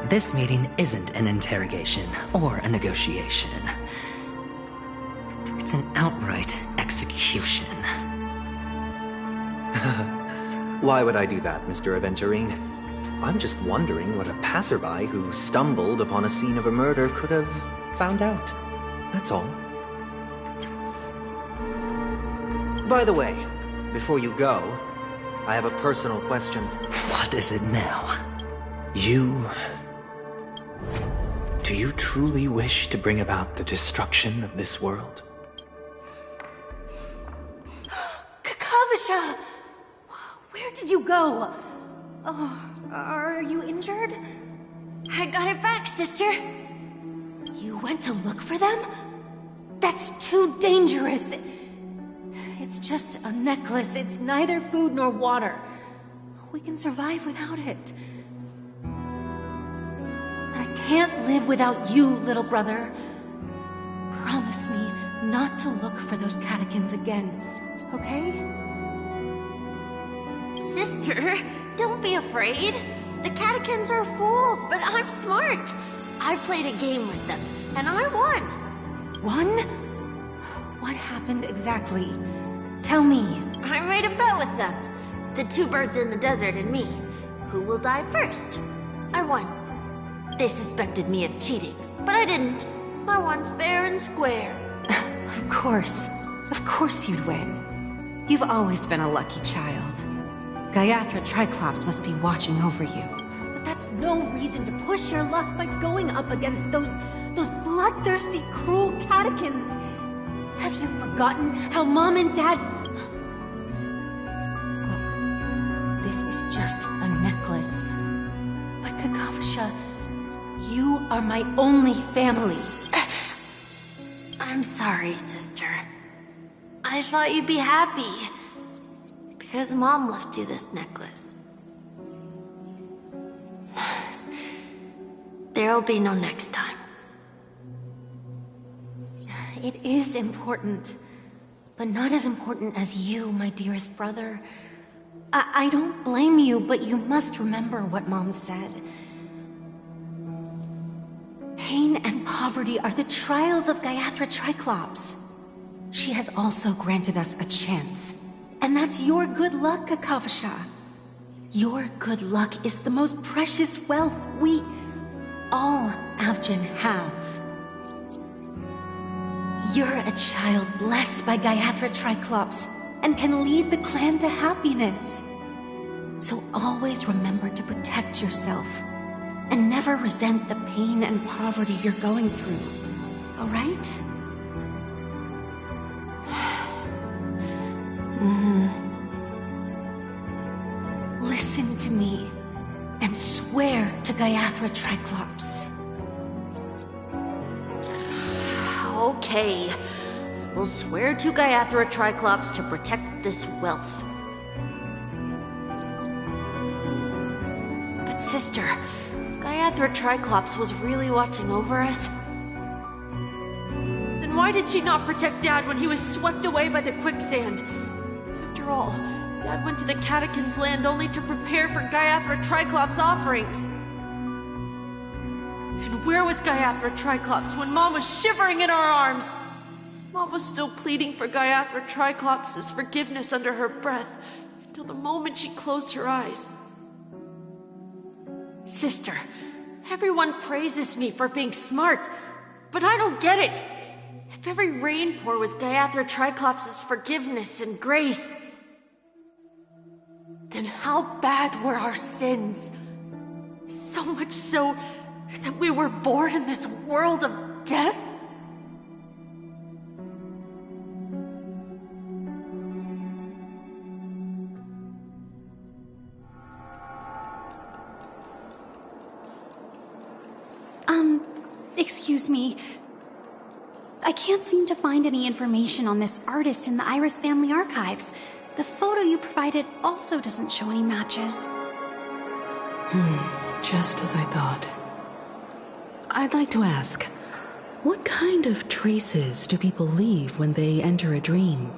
This meeting isn't an interrogation or a negotiation. It's an outright execution. Why would I do that, Mr. Aventurine? I'm just wondering what a passerby who stumbled upon a scene of a murder could have found out. That's all. By the way, before you go, I have a personal question. What is it now? Do you truly wish to bring about the destruction of this world? Kakavasha! Where did you go? Oh, are you injured? I got it back, sister. You went to look for them? That's too dangerous. It's just a necklace. It's neither food nor water. We can survive without it. But I can't live without you, little brother. Promise me not to look for those catechins again, okay? Sister, don't be afraid. The catechins are fools, but I'm smart. I played a game with them, and I won. Won? What happened exactly? Tell me. I made a bet with them. The two birds in the desert and me. Who will die first? I won. They suspected me of cheating, but I didn't. I won fair and square. Of course. Of course you'd win. You've always been a lucky child. Gaiathra Triclops must be watching over you. But that's no reason to push your luck by going up against those bloodthirsty, cruel catechins. Have you forgotten how Mom and Dad... Look, this is just a necklace. But Kakavasha, you are my only family. I'm sorry, sister. I thought you'd be happy. Because Mom left you this necklace. There'll be no next time. It is important, but not as important as you, my dearest brother. I don't blame you, but you must remember what Mom said. Pain and poverty are the trials of Gaiathra Triclops. She has also granted us a chance. And that's your good luck, Kakavasha. Your good luck is the most precious wealth we, all Avgin, have. You're a child blessed by Gaiathra Triclops and can lead the clan to happiness. So always remember to protect yourself and never resent the pain and poverty you're going through, all right? Listen to me and swear to Gaiathra Triclops. Okay. We'll swear to Gaiathra Triclops to protect this wealth. But sister, if Gaiathra Triclops was really watching over us, why did she not protect Dad when he was swept away by the quicksand? After all, Dad went to the Catechins' land only to prepare for Gaiathra Triclops' offerings. And where was Gaiathra Triclops when Mom was shivering in our arms? Mom was still pleading for Gaiathra Triclops' forgiveness under her breath until the moment she closed her eyes. Sister, everyone praises me for being smart, but I don't get it. If every rain pour was Gaiathra Triclops' forgiveness and grace, then how bad were our sins? So much so that we were born in this world of death? Excuse me. I can't seem to find any information on this artist in the Iris family archives. The photo you provided also doesn't show any matches. Just as I thought. I'd like to ask, what kind of traces do people leave when they enter a dream?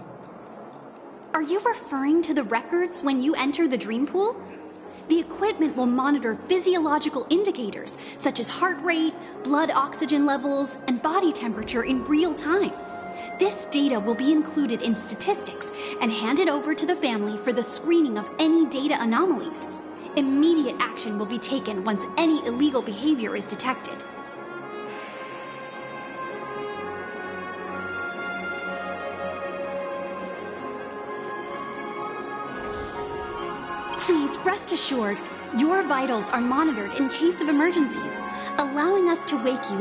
Are you referring to the records when you enter the dream pool? The equipment will monitor physiological indicators such as heart rate, blood oxygen levels, and body temperature in real time. This data will be included in statistics and handed over to the family for the screening of any data anomalies. Immediate action will be taken once any illegal behavior is detected. Please rest assured, your vitals are monitored in case of emergencies, allowing us to wake you